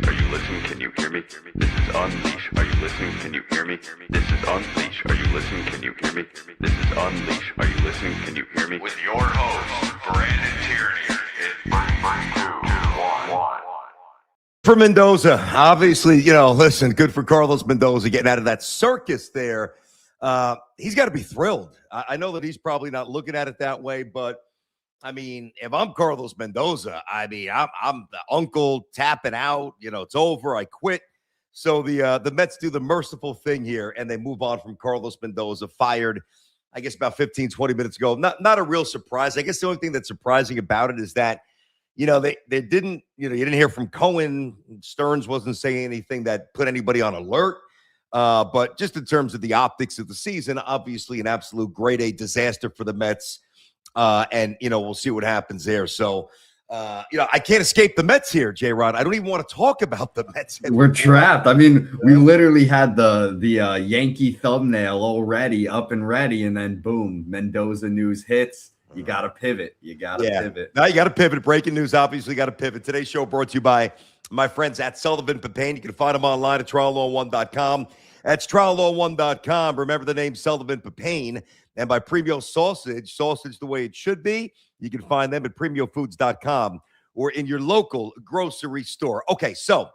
Unleash. Are you listening? Can you hear me? This is Unleash. Are you listening? Can you hear me? This is Unleash. Are you listening? Can you hear me? This is Unleash. Are you listening? Can you hear me? With your host, Brandon Tierney. In 3, 2, 1. For Mendoza, obviously, listen, good for Carlos Mendoza getting out of that circus there. He's got to be thrilled. I know that he's probably not looking at it that way, but I mean, if I'm Carlos Mendoza, I'm the uncle tapping out. It's over. I quit. So the Mets do the merciful thing here, and they move on from Carlos Mendoza, fired, I guess, about 15, 20 minutes ago. Not a real surprise. I guess the only thing that's surprising about it is that, they didn't, you didn't hear from Cohen. Stearns wasn't saying anything that put anybody on alert. But just in terms of the optics of the season, obviously an absolute grade A disaster for the Mets. And we'll see what happens there. So, I can't escape the Mets here, J-Rod. I don't even want to talk about the Mets anymore. We're trapped. I mean, we literally had the Yankee thumbnail already up and ready, and then boom, Mendoza news hits. You got to pivot. Pivot. Now you got to pivot. Breaking news, obviously got to pivot. Today's show brought to you by my friends at Sullivan Papane. You can find them online at triallaw1.com. That's triallaw1.com. Remember the name Sullivan Papane. And by Premio sausage the way it should be. You can find them at premiofoods.com or in your local grocery store. Okay, so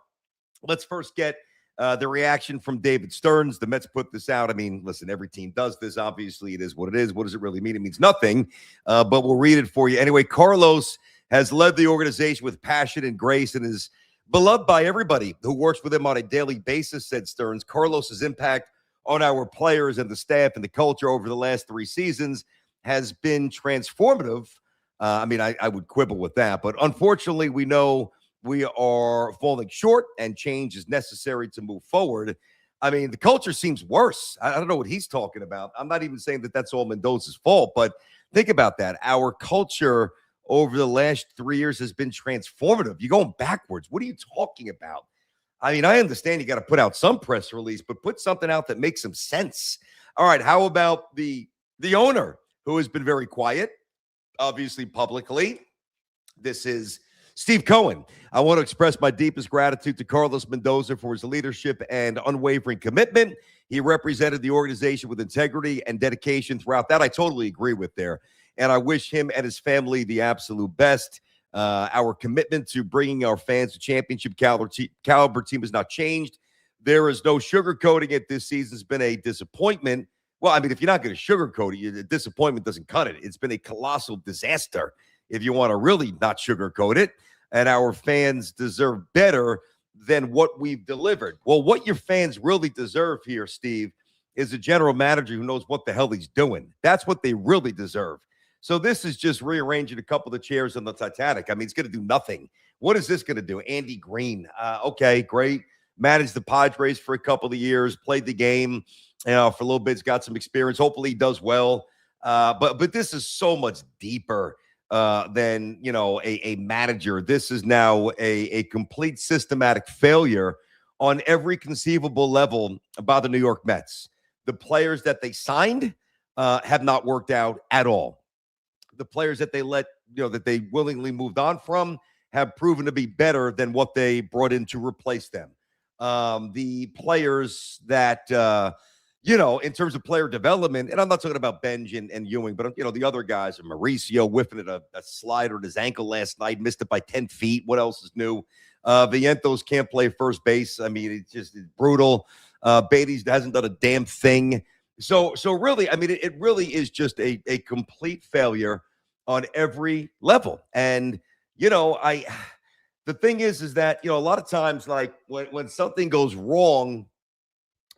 let's first get the reaction from David Stearns. The Mets put this out. I mean, listen, every team does this. Obviously, it is what it is. What does it really mean? It means nothing, but we'll read it for you. Anyway, Carlos has led the organization with passion and grace and is beloved by everybody who works with him on a daily basis, said Stearns. Carlos's impact on our players and the staff and the culture over the last 3 seasons has been transformative. I would quibble with that, but unfortunately, we know we are falling short and change is necessary to move forward. I mean, the culture seems worse. I don't know what he's talking about. I'm not even saying that that's all Mendoza's fault, but think about that. Our culture over the last 3 years has been transformative. You're going backwards. What are you talking about? I mean, I understand you got to put out some press release, but put something out that makes some sense. All right, how about the owner, who has been very quiet, obviously publicly? This is Steve Cohen. I want to express my deepest gratitude to Carlos Mendoza for his leadership and unwavering commitment. He represented the organization with integrity and dedication throughout. That I totally agree with there. And I wish him and his family the absolute best. Our commitment to bringing our fans to championship caliber team has not changed. There is no sugarcoating it. This season's been a disappointment. Well, I mean, if you're not going to sugarcoat it, the disappointment doesn't cut it. It's been a colossal disaster if you want to really not sugarcoat it. And our fans deserve better than what we've delivered. Well, what your fans really deserve here, Steve, is a general manager who knows what the hell he's doing. That's what they really deserve. So this is just rearranging a couple of chairs on the Titanic. I mean, it's going to do nothing. What is this going to do? Andy Green. Okay, great. Managed the Padres for a couple of years, played the game, for a little bit. He's got some experience. Hopefully he does well. But this is so much deeper than, a manager. This is now a complete systematic failure on every conceivable level by the New York Mets. The players that they signed have not worked out at all. The players that they that they willingly moved on from have proven to be better than what they brought in to replace them. The players that, in terms of player development, and I'm not talking about Benj and Ewing, but, the other guys, Mauricio whiffing at a slider at his ankle last night, missed it by 10 feet. What else is new? Vientos can't play first base. I mean, it's brutal. Beatty hasn't done a damn thing. So really, I mean, it really is just a complete failure on every level. And, the thing is that, a lot of times, like when something goes wrong,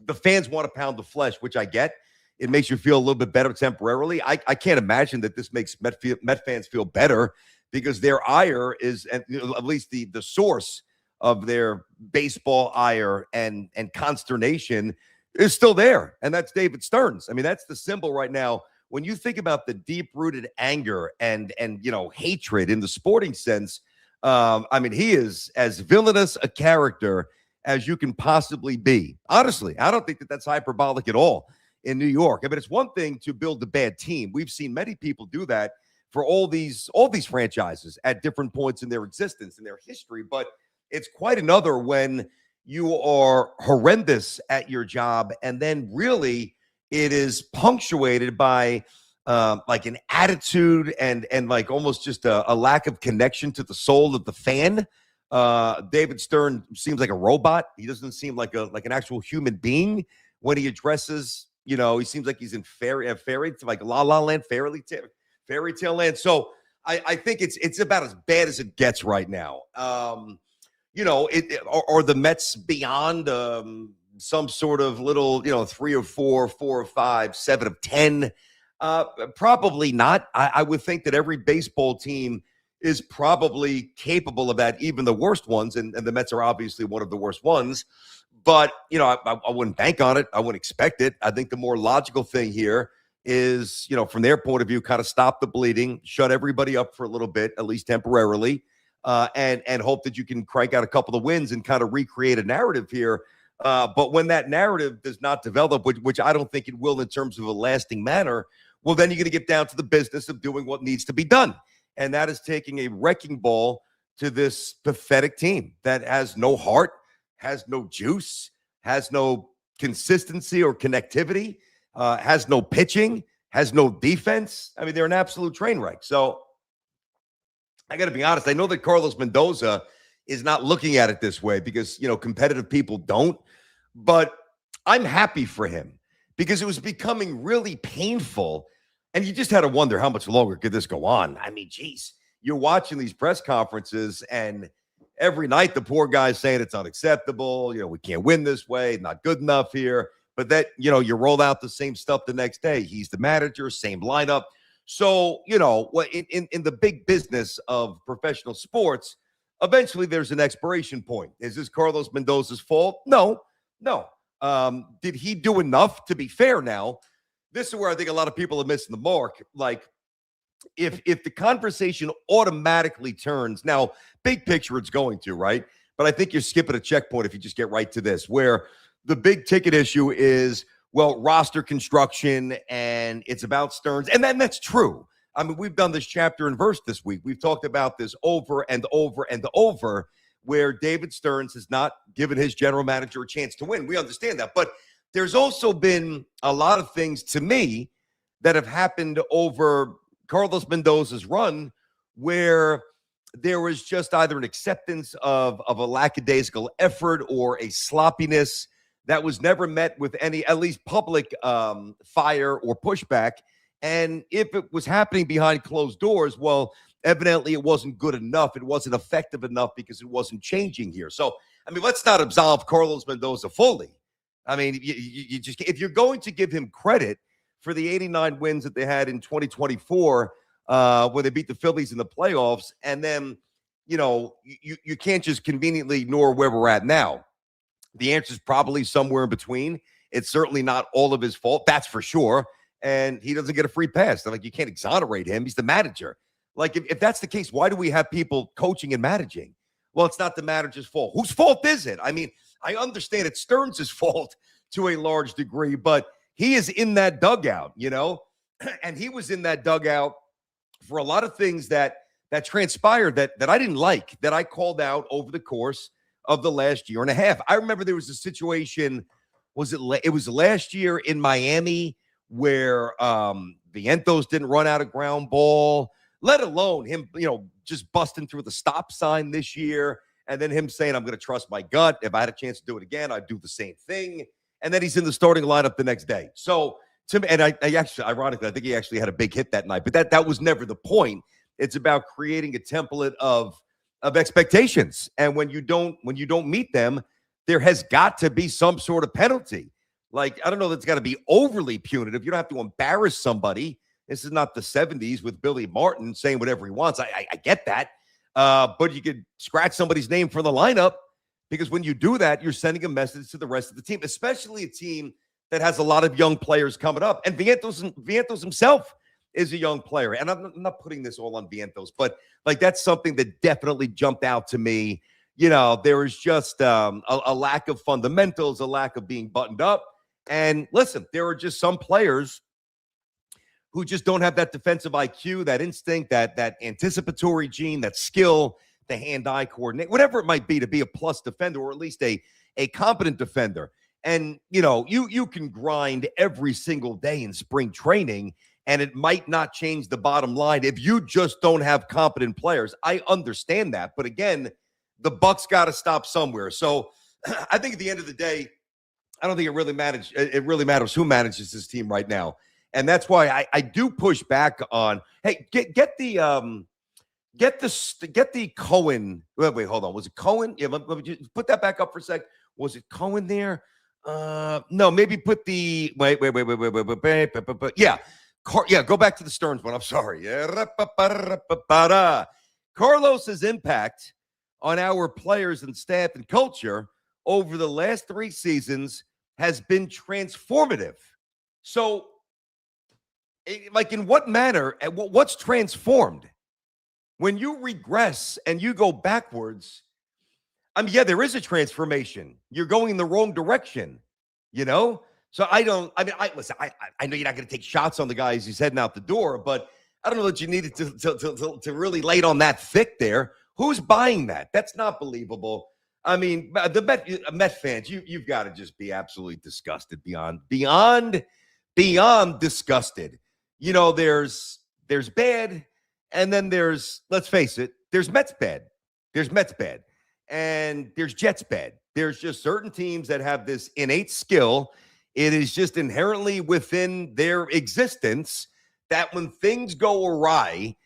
the fans want to pound the flesh, which I get. It makes you feel a little bit better temporarily. I can't imagine that this makes Met fans feel better, because their ire is, at least the source of their baseball ire and consternation is still there, and that's David Stearns. I mean, that's the symbol right now. When you think about the deep-rooted anger and hatred in the sporting sense, I mean, he is as villainous a character as you can possibly be. Honestly, I don't think that that's hyperbolic at all in New York. I mean, it's one thing to build a bad team. We've seen many people do that for all these franchises at different points in their existence, in their history. But It's quite another when you are horrendous at your job, and then really it is punctuated by like an attitude and like almost just a lack of connection to the soul of the fan. David Stern seems like a robot. He doesn't seem like an actual human being when he addresses. He seems like he's in fairy like La La Land, fairy tale land. So I think it's about as bad as it gets right now. Or the Mets beyond some sort of little, 3 or 4, 4 or 5, 7 of 10. Probably not. I would think that every baseball team is probably capable of that, even the worst ones. And the Mets are obviously one of the worst ones. But, I wouldn't bank on it. I wouldn't expect it. I think the more logical thing here is, from their point of view, kind of stop the bleeding, shut everybody up for a little bit, at least temporarily, and hope that you can crank out a couple of wins and kind of recreate a narrative here. But when that narrative does not develop, which I don't think it will in terms of a lasting manner, well, then you're going to get down to the business of doing what needs to be done. And that is taking a wrecking ball to this pathetic team that has no heart, has no juice, has no consistency or connectivity, has no pitching, has no defense. I mean, they're an absolute train wreck. So I got to be honest. I know that Carlos Mendoza is not looking at it this way because, competitive people don't. But I'm happy for him because it was becoming really painful. And you just had to wonder how much longer could this go on? I mean, geez, you're watching these press conferences and every night the poor guy's saying it's unacceptable. We can't win this way. Not good enough here. But that, you roll out the same stuff the next day. He's the manager, same lineup. So, in the big business of professional sports, eventually there's an expiration point. Is this Carlos Mendoza's fault? No. Did he do enough? To be fair now, this is where I think a lot of people are missing the mark. Like, if the conversation automatically turns, now, big picture it's going to, right? But I think you're skipping a checkpoint if you just get right to this, where the big ticket issue is, well, roster construction, and it's about Stearns. And then that's true. I mean, we've done this chapter and verse this week. We've talked about this over and over and over, where David Stearns has not given his general manager a chance to win. We understand that. But there's also been a lot of things, to me, that have happened over Carlos Mendoza's run where there was just either an acceptance of a lackadaisical effort or a sloppiness that was never met with any, at least public fire or pushback. And if it was happening behind closed doors, well, evidently it wasn't good enough. It wasn't effective enough because it wasn't changing here. So, I mean, let's not absolve Carlos Mendoza fully. I mean, you just, if you're going to give him credit for the 89 wins that they had in 2024, where they beat the Phillies in the playoffs, and then, you can't just conveniently ignore where we're at now. The answer is probably somewhere in between. It's certainly not all of his fault, that's for sure. And he doesn't get a free pass. Like, you can't exonerate him. He's the manager. Like, if that's the case, why do we have people coaching and managing? Well, it's not the manager's fault. Whose fault is it? I mean, I understand it's Stearns' fault to a large degree, but he is in that dugout, and he was in that dugout for a lot of things that transpired that I didn't like, that I called out over the course of the last year and a half. I remember there was a situation, it was last year in Miami where Vientos didn't run out a ground ball, let alone him, just busting through the stop sign this year. And then him saying, I'm going to trust my gut. If I had a chance to do it again, I'd do the same thing. And then he's in the starting lineup the next day. So to me, and I actually, ironically, I think he actually had a big hit that night, but that was never the point. It's about creating a template of expectations. And when you don't meet them, there has got to be some sort of penalty. Like, I don't know that it's got to be overly punitive. You don't have to embarrass somebody. This is not the 70s with Billy Martin saying whatever he wants. I get that. But you could scratch somebody's name from the lineup, because when you do that, you're sending a message to the rest of the team, especially a team that has a lot of young players coming up. And Vientos himself is a young player. And I'm not putting this all on Vientos, but like, that's something that definitely jumped out to me. There is just a lack of fundamentals, a lack of being buttoned up. And listen, there are just some players who just don't have that defensive IQ, that instinct, that anticipatory gene, that skill the hand-eye coordinate, whatever it might be, to be a plus defender, or at least a competent defender. And, you can grind every single day in spring training, and it might not change the bottom line if you just don't have competent players. I understand that. But again, the Bucks got to stop somewhere. So I think at the end of the day, I don't think it really matters who manages this team right now. And that's why I do push back on, hey, get the Cohen. Wait, hold on. Was it Cohen? Yeah, let me just put that back up for a sec. Was it Cohen there? No, maybe put the wait. Yeah. Go back to the Stearns one. I'm sorry. Carlos's impact on our players and staff and culture over the last 3 seasons has been transformative. So, in what manner? What's transformed? When you regress and you go backwards, there is a transformation. You're going in the wrong direction, So listen, I know you're not going to take shots on the guy as he's heading out the door, but I don't know that you needed to really lay it on that thick there. Who's buying that? That's not believable. The Met fans, you've got to just be absolutely disgusted, beyond disgusted. There's bad, and then let's face it, there's Mets bad. There's Mets bad, and there's Jets bad. There's just certain teams that have this innate skill. It is just inherently within their existence that when things go awry,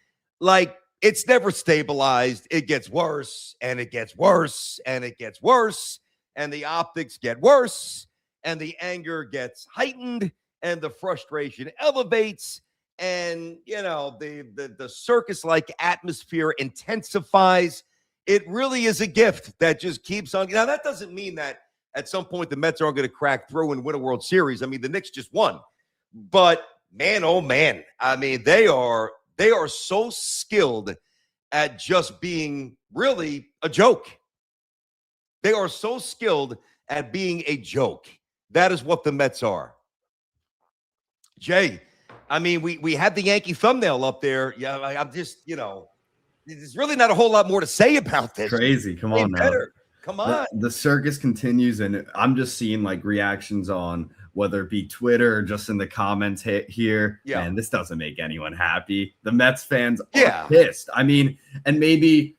it's never stabilized. It gets worse, and it gets worse, and it gets worse, and the optics get worse, and the anger gets heightened, and the frustration elevates, and the circus-like atmosphere intensifies. It really is a gift that just keeps on. Now, that doesn't mean that at some point the Mets aren't going to crack through and win a World Series. The Knicks just won. But man, oh man, they are so skilled at just being really a joke. They are so skilled at being a joke. That is what the Mets are. Jay, we had the Yankee thumbnail up there. Yeah, I'm just, there's really not a whole lot more to say about this. Crazy. Come on now. Come on. The circus continues, and I'm just seeing reactions on whether it be Twitter or just in the comments here. Yeah. And this doesn't make anyone happy. The Mets fans are pissed. And maybe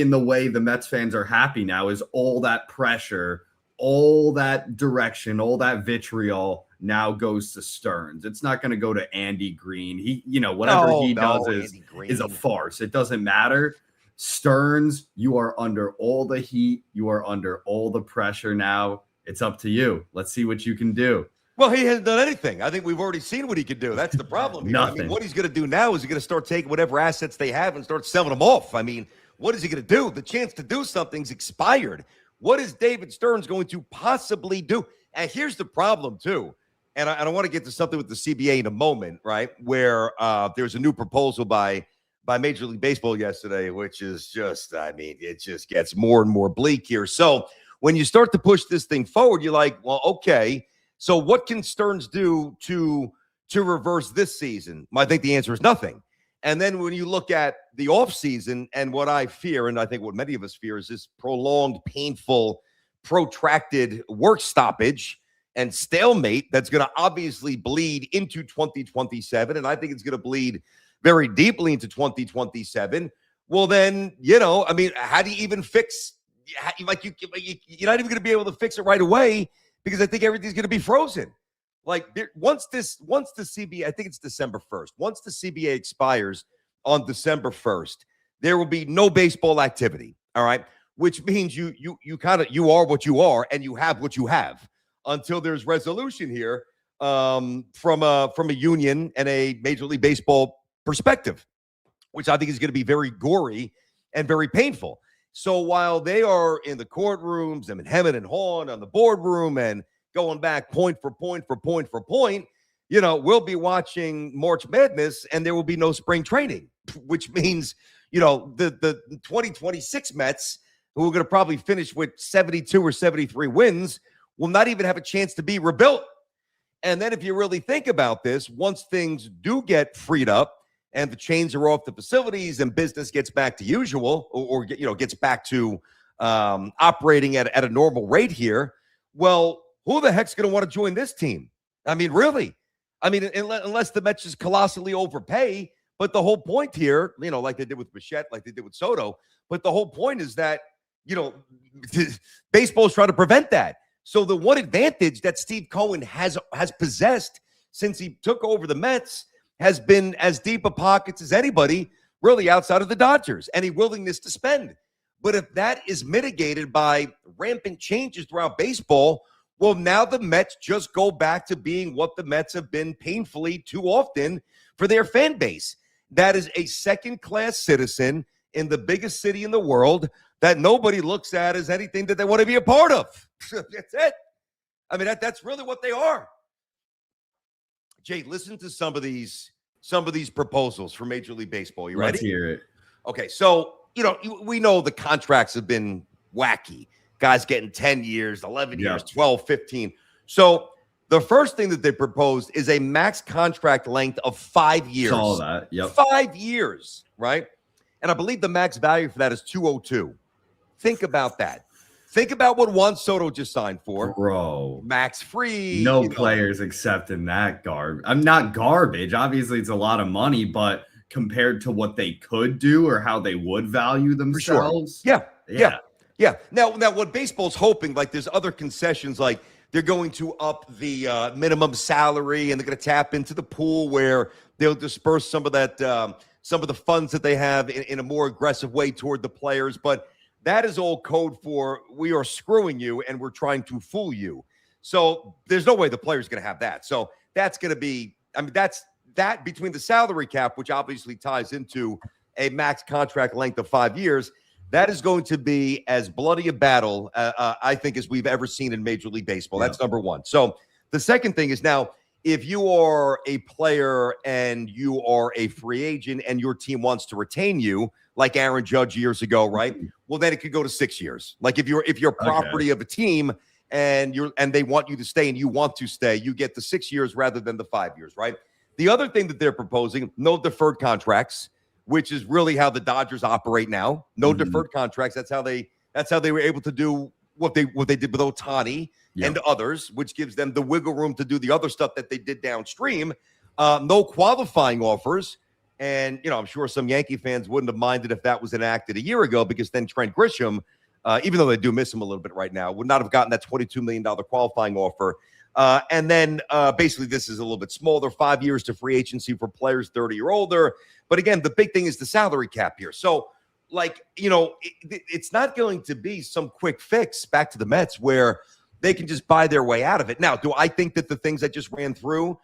in the way the Mets fans are happy now is all that pressure, all that direction, all that vitriol now goes to Stearns. It's not going to go to Andy Green. He does is a farce. It doesn't matter. Stearns, you are under all the heat. You are under all the pressure now. It's up to you. Let's see what you can do. Well, he hasn't done anything. I think we've already seen what he can do. That's the problem here. Nothing. What he's going to do now is he's going to start taking whatever assets they have and start selling them off. What is he going to do? The chance to do something's expired. What is David Stearns going to possibly do? And here's the problem, too. And I want to get to something with the CBA in a moment, right, where there's a new proposal by Major League Baseball yesterday, which is just, it just gets more and more bleak here. So when you start to push this thing forward, you're like, well, okay, so what can Stearns do to reverse this season? I think the answer is nothing. And then when you look at the offseason, and what I fear, and I think what many of us fear, is this prolonged, painful, protracted work stoppage and stalemate that's going to obviously bleed into 2027. And I think it's going to bleed very deeply into 2027. Well, then, how do you even fix? You're not even going to be able to fix it right away, because I think everything's going to be frozen. Once the CBA, I think it's December 1st. Once the CBA expires on December 1st, there will be no baseball activity. All right, which means you are what you are, and you have what you have until there's resolution here from a union and a Major League Baseball perspective, which I think is going to be very gory and very painful. So while they are in the courtrooms and hemming and hawing on the boardroom and going back point for point, we'll be watching March Madness, and there will be no spring training, which means, the 2026 Mets, who are going to probably finish with 72 or 73 wins, will not even have a chance to be rebuilt. And then if you really think about this, once things do get freed up and the chains are off the facilities and business gets back to usual or gets back to operating at a normal rate here, well, who the heck's going to want to join this team? I mean, really? I mean, unless the Mets just colossally overpay. But the whole point here, like they did with Bichette, like they did with Soto, but the whole point is that, baseball is trying to prevent that. So the one advantage that Steve Cohen has possessed since he took over the Mets has been as deep a pockets as anybody really outside of the Dodgers, any willingness to spend. But if that is mitigated by rampant changes throughout baseball, well, now the Mets just go back to being what the Mets have been painfully too often for their fan base. That is a second-class citizen in the biggest city in the world that nobody looks at as anything that they want to be a part of. That's it. I mean, that's really what they are. Jay, listen to some of these proposals for Major League Baseball. You ready? Let's hear it. Okay, so, we know the contracts have been wacky. Guys getting 10 years, 11 years, 12, 15. So the first thing that they proposed is a max contract length of 5 years. All that, yep. 5 years, right? And I believe the max value for that is $202. Think about that. Think about what Juan Soto just signed for. Bro. Max free. No players accepting that garbage. I'm not garbage. Obviously, it's a lot of money, but compared to what they could do or how they would value themselves. Sure. Yeah. Now, what baseball's hoping, like there's other concessions, like they're going to up the minimum salary and they're going to tap into the pool where they'll disperse some of that, some of the funds that they have in a more aggressive way toward the players. But that is all code for we are screwing you and we're trying to fool you. So there's no way the player's going to have that. So that's going to be, that's that between the salary cap, which obviously ties into a max contract length of 5 years. That is going to be as bloody a battle, I think, as we've ever seen in Major League Baseball. That's number one. So the second thing is now, if you are a player and you are a free agent and your team wants to retain you, like Aaron Judge years ago, right? Well, then it could go to 6 years. Like if you're property of a team and they want you to stay and you want to stay, you get the 6 years rather than the 5 years, right? The other thing that they're proposing, no deferred contracts, which is really how the Dodgers operate now. No deferred contracts. That's how they were able to do what they did with Ohtani and others, which gives them the wiggle room to do the other stuff that they did downstream. No qualifying offers. And, I'm sure some Yankee fans wouldn't have minded if that was enacted a year ago, because then Trent Grisham, even though they do miss him a little bit right now, would not have gotten that $22 million qualifying offer. And then basically this is a little bit smaller, 5 years to free agency for players 30 or older. But again, the big thing is the salary cap here. So, it's not going to be some quick fix back to the Mets where they can just buy their way out of it. Now, do I think that the things I just ran through,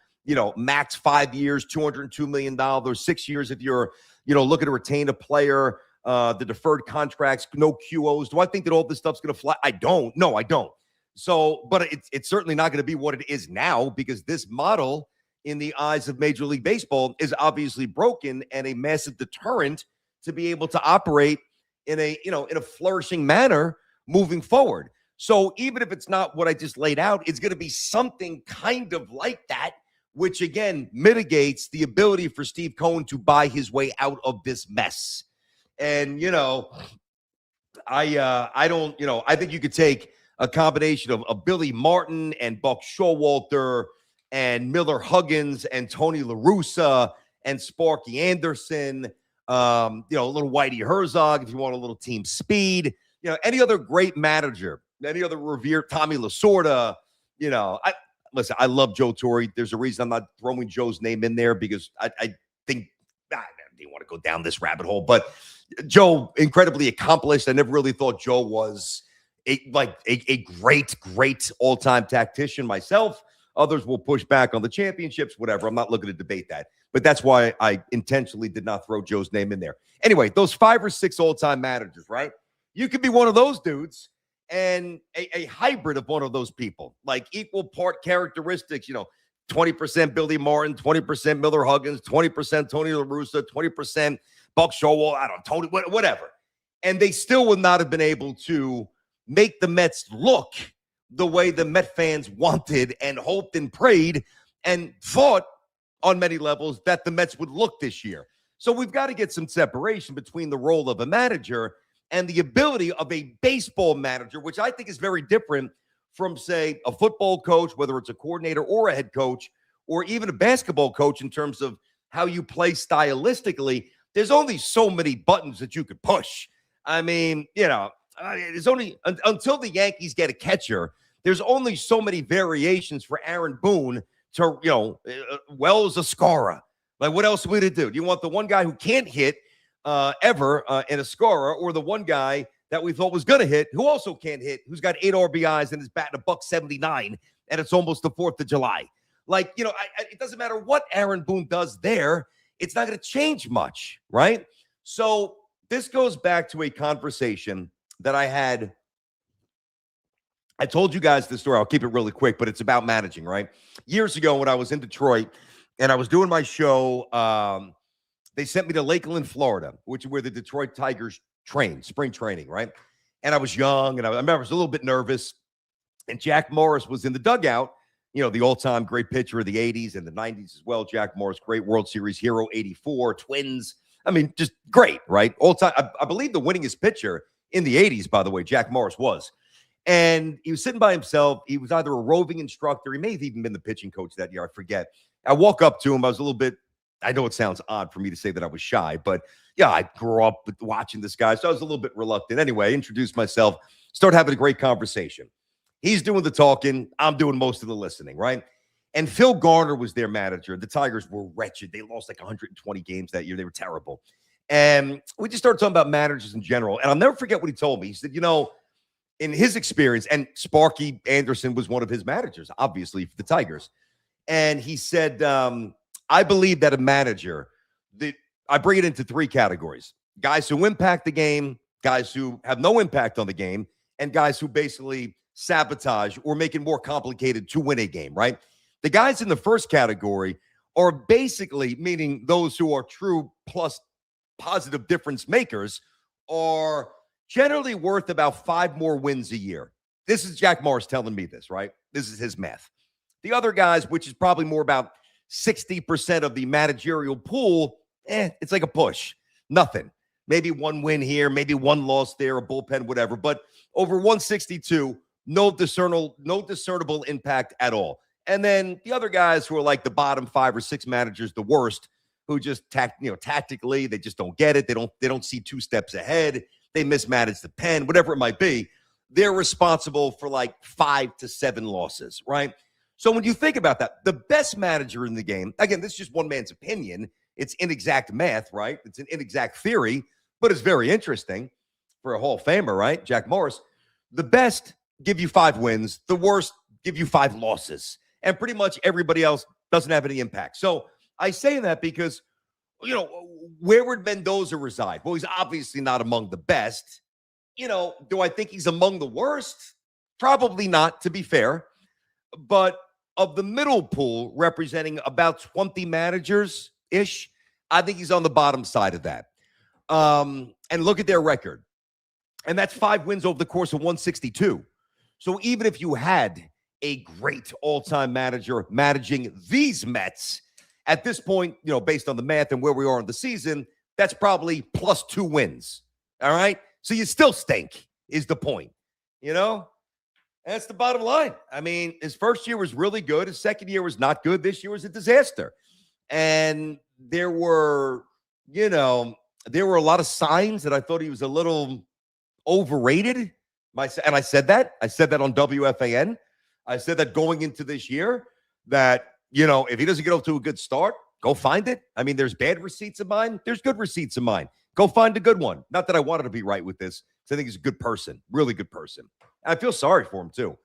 max 5 years, $202 million, 6 years if you're, looking to retain a player, the deferred contracts, no QOs. Do I think that all this stuff's going to fly? I don't. No, I don't. So, but it's certainly not going to be what it is now, because this model in the eyes of Major League Baseball is obviously broken and a massive deterrent to be able to operate in a flourishing manner moving forward. So even if it's not what I just laid out, it's going to be something kind of like that, which again mitigates the ability for Steve Cohen to buy his way out of this mess. And, I think you could take a combination of Billy Martin and Buck Showalter and Miller Huggins and Tony La Russa and Sparky Anderson, a little Whitey Herzog if you want a little team speed, any other great manager, any other revered Tommy Lasorda, listen, I love Joe Torre. There's a reason I'm not throwing Joe's name in there, because I think I didn't want to go down this rabbit hole, but Joe, incredibly accomplished. I never really thought Joe was a great all-time tactician myself. Others will push back on the championships, whatever. I'm not looking to debate that. But that's why I intentionally did not throw Joe's name in there. Anyway, those 5 or 6 all-time managers, right? You could be one of those dudes and a hybrid of one of those people, like equal part characteristics, 20% Billy Martin, 20% Miller Huggins, 20% Tony La Russa, 20% Buck Showalter, I don't know, Tony, whatever. And they still would not have been able to make the Mets look the way the Met fans wanted and hoped and prayed and thought on many levels that the Mets would look this year. So we've got to get some separation between the role of a manager and the ability of a baseball manager, which I think is very different from, say, a football coach, whether it's a coordinator or a head coach, or even a basketball coach in terms of how you play stylistically. There's only so many buttons that you could push. I mean, there's only until the Yankees get a catcher, there's only so many variations for Aaron Boone to, Wells Escara. Like, what else would it do? Do you want the one guy who can't hit ever in Escara, or the one guy that we thought was going to hit who also can't hit, who's got 8 RBIs and is batting $179, and it's almost the 4th of July? Like, it doesn't matter what Aaron Boone does there. It's not going to change much, right? So this goes back to a conversation that I had. I told you guys this story. I'll keep it really quick, but it's about managing, right? Years ago when I was in Detroit and I was doing my show, they sent me to Lakeland, Florida, which is where the Detroit Tigers train, spring training, right? And I was young, and I remember I was a little bit nervous. And Jack Morris was in the dugout, the all-time great pitcher of the 80s and the 90s as well. Jack Morris, great World Series hero, 84, Twins. I mean, just great, right? All-time. I believe the winningest pitcher in the 80s, by the way, Jack Morris was. And he was sitting by himself. He was either a roving instructor. He may have even been the pitching coach that year. I forget. I walk up to him. I was a little bit, I know it sounds odd for me to say that I was shy, but yeah, I grew up watching this guy, so I was a little bit reluctant. Anyway, I introduced myself, start having a great conversation. He's doing the talking. I'm doing most of the listening, right? And Phil Garner was their manager. The Tigers were wretched. They lost like 120 games that year. They were terrible. And we just started talking about managers in general. And I'll never forget what he told me. He said, in his experience, and Sparky Anderson was one of his managers, obviously, for the Tigers. And he said, I believe that a manager, I bring it into 3 categories: guys who impact the game, guys who have no impact on the game, and guys who basically sabotage or make it more complicated to win a game, right? The guys in the first category are basically, meaning those who are true plus positive difference makers, are generally worth about 5 more wins a year. This is Jack Morris telling me this, right? This is his math. The other guys, which is probably more about 60% of the managerial pool, it's like a push. Nothing. Maybe 1 win here, maybe 1 loss there, a bullpen, whatever. But over 162, no discernible impact at all. And then the other guys who are like the bottom 5 or 6 managers, the worst, who just tactically, they just don't get it. They don't see 2 steps ahead. They mismanage the pen, whatever it might be. They're responsible for like 5 to 7 losses, right? So when you think about that, the best manager in the game, again, this is just one man's opinion. It's inexact math, right? It's an inexact theory, but it's very interesting for a Hall of Famer, right? Jack Morris. The best give you 5 wins. The worst give you 5 losses. And pretty much everybody else doesn't have any impact. So I say that because, where would Mendoza reside? Well, he's obviously not among the best. Do I think he's among the worst? Probably not, to be fair. But of the middle pool, representing about 20 managers-ish, I think he's on the bottom side of that. And look at their record. And that's 5 wins over the course of 162. So even if you had a great all-time manager managing these Mets, at this point, based on the math and where we are in the season, that's probably plus 2 wins. All right? So you still stink, is the point. That's the bottom line. I mean, his first year was really good. His second year was not good. This year was a disaster. And there were a lot of signs that I thought he was a little overrated. And I said that. I said that on WFAN. I said that going into this year, that, if he doesn't get off to a good start, go find it. I mean, there's bad receipts of mine. There's good receipts of mine. Go find a good one. Not that I wanted to be right with this, because I think he's a good person, really good person. I feel sorry for him, too.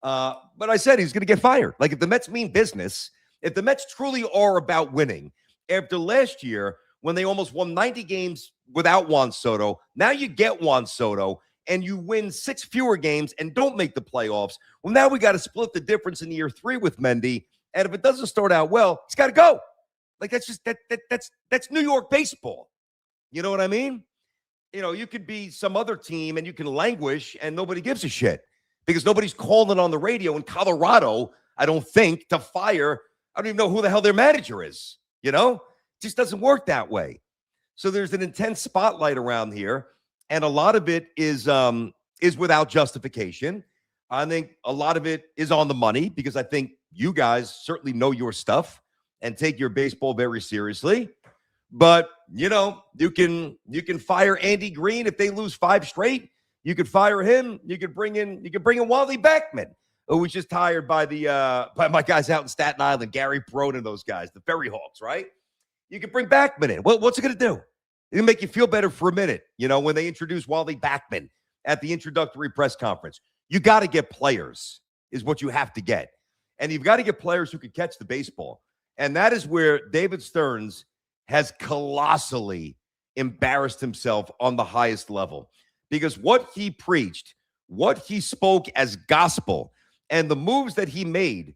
But I said he's going to get fired. Like, if the Mets mean business, if the Mets truly are about winning, after last year, when they almost won 90 games without Juan Soto, now you get Juan Soto, and you win 6 fewer games and don't make the playoffs. Well, now we got to split the difference in year 3 with Mendy. And if it doesn't start out well, he's got to go. Like, that's just that's New York baseball. You know what I mean? You could be some other team and you can languish and nobody gives a shit because nobody's calling on the radio in Colorado, I don't think, to fire. I don't even know who the hell their manager is. It just doesn't work that way. So there's an intense spotlight around here, and a lot of it is without justification. I think a lot of it is on the money because I think you guys certainly know your stuff and take your baseball very seriously. But, you can fire Andy Green if they lose 5 straight. You could fire him. You could bring in Wally Beckman, who was just hired by my guys out in Staten Island, Gary Perone and those guys, the Ferry Hawks, right? You could bring Beckman in. Well, what's it going to do? It's going to make you feel better for a minute, when they introduce Wally Beckman at the introductory press conference. You got to get players is what you have to get. And you've got to get players who can catch the baseball. And that is where David Stearns has colossally embarrassed himself on the highest level. Because what he preached, what he spoke as gospel, and the moves that he made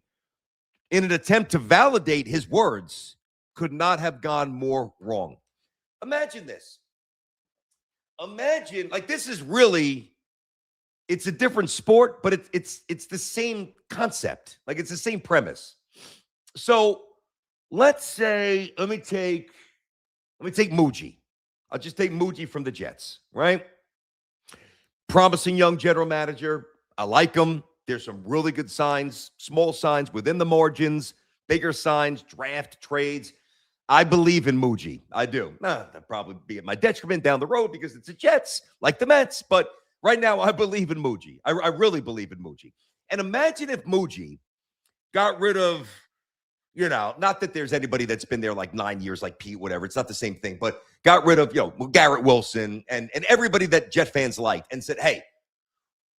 in an attempt to validate his words could not have gone more wrong. Imagine this. Imagine, this is really, it's a different sport, but it's the same concept. It's the same premise. So let's say, let me take Muji. I'll just take Muji from the Jets, right? Promising young general manager. I like him. There's some really good signs, small signs within the margins, bigger signs, draft trades. I believe in Muji. I do. That'll probably be at my detriment down the road because it's the Jets, like the Mets. But right now, I believe in Muji. I really believe in Muji. And imagine if Muji got rid of, not that there's anybody that's been there 9 years, like Pete, whatever. It's not the same thing. But got rid of, Garrett Wilson and everybody that Jet fans liked and said, hey,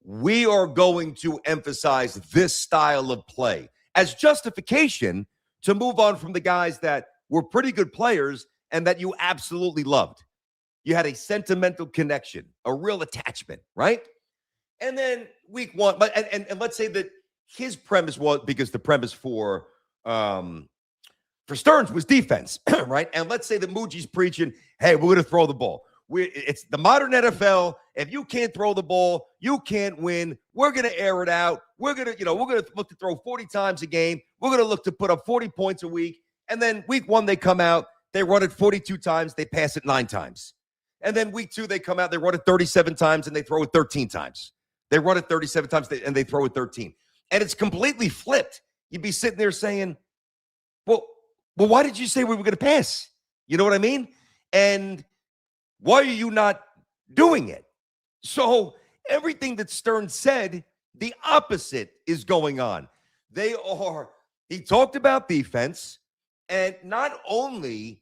we are going to emphasize this style of play as justification to move on from the guys that were pretty good players and that you absolutely loved. You had a sentimental connection, a real attachment, right? And then week one, and let's say that his premise was, because the premise for Stearns was defense, right? And let's say that Muji's preaching, hey, we're going to throw the ball. It's the modern NFL. If you can't throw the ball, you can't win. We're going to air it out. We're going to look to throw 40 times a game. We're going to look to put up 40 points a week. And then week one, they come out, they run it 42 times, they pass it 9 times. And then week 2, they come out, they run it 37 times, and they throw it 13 times. They run it 37 times, and they throw it 13. And it's completely flipped. You'd be sitting there saying, well, why did you say we were going to pass? You know what I mean? And why are you not doing it? So everything that Stearns said, the opposite is going on. He talked about defense, and not only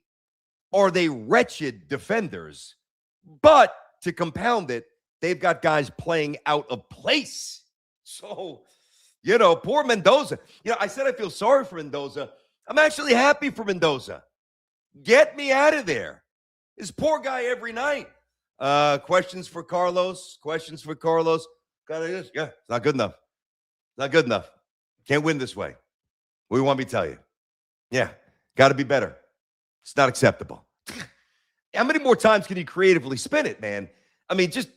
are they wretched defenders, but to compound it, they've got guys playing out of place. So, poor Mendoza. I said I feel sorry for Mendoza. I'm actually happy for Mendoza. Get me out of there. This poor guy every night. Questions for Carlos. Questions for Carlos. Yeah, it's not good enough. Not good enough. Can't win this way. What do you want me to tell you? Yeah, got to be better. It's not acceptable. How many more times can you creatively spin it, man? I mean, just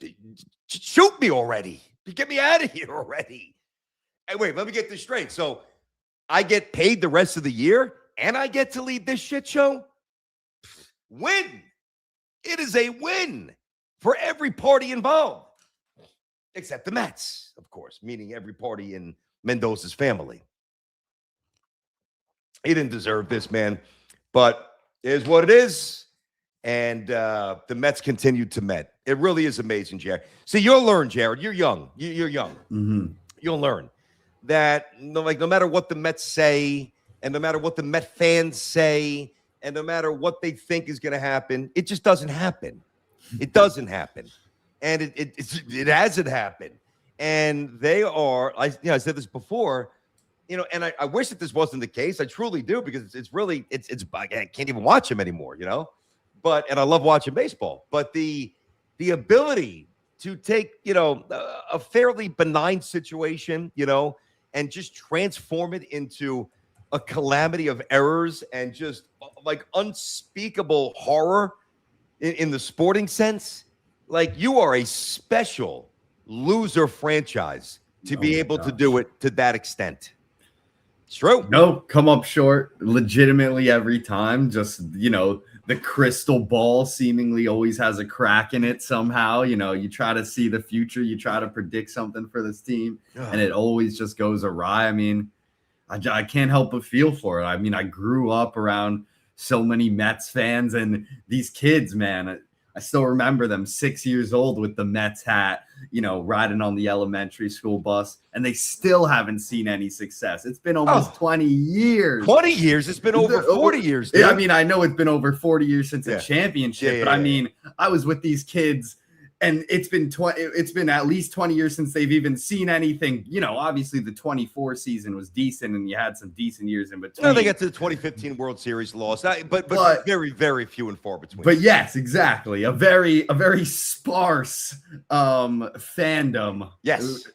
shoot me already. Get me out of here already. Hey, wait, let me get this straight. So I get paid the rest of the year and I get to lead this shit show? Win. It is a win for every party involved. Except the Mets, of course, meaning every party in Mendoza's family. He didn't deserve this, man. But it is what it is. And the Mets continued to Met. It really is amazing, Jared. See, you'll learn, Jared. You're young. You're young. Mm-hmm. You'll learn that no matter what the Mets say, and no matter what the Met fans say, and no matter what they think is going to happen, it just doesn't happen. It doesn't happen. And it hasn't happened. And they are, I said this before, and I wish that this wasn't the case. I truly do, because it's really, I can't even watch him anymore, and I love watching baseball, but the ability to take, a fairly benign situation, and just transform it into a calamity of errors and just like unspeakable horror in the sporting sense. Like, you are a special loser franchise to be able to do it to that extent. It's true. No, come up short legitimately every time. Just, the the crystal ball seemingly always has a crack in it somehow. You know, you try to see the future, you try to predict something for this team, and it always just goes awry. I mean, I can't help but feel for it. I mean, I grew up around so many Mets fans, and these kids, man, I still remember them 6 years old with the Mets hat, you know, riding on the elementary school bus, and they still haven't seen any success. It's been almost 20 years. 20 years? It's been over 40 years. Dude. Yeah, I mean, I know it's been over 40 years since a championship, but I mean, I was with these kids, and it's been at least 20 years since they've even seen anything. You know, obviously the 24 season was decent, and you had some decent years in between. No, they got to the 2015 World Series loss, but very, very few and far between. But yes, exactly. A very sparse fandom.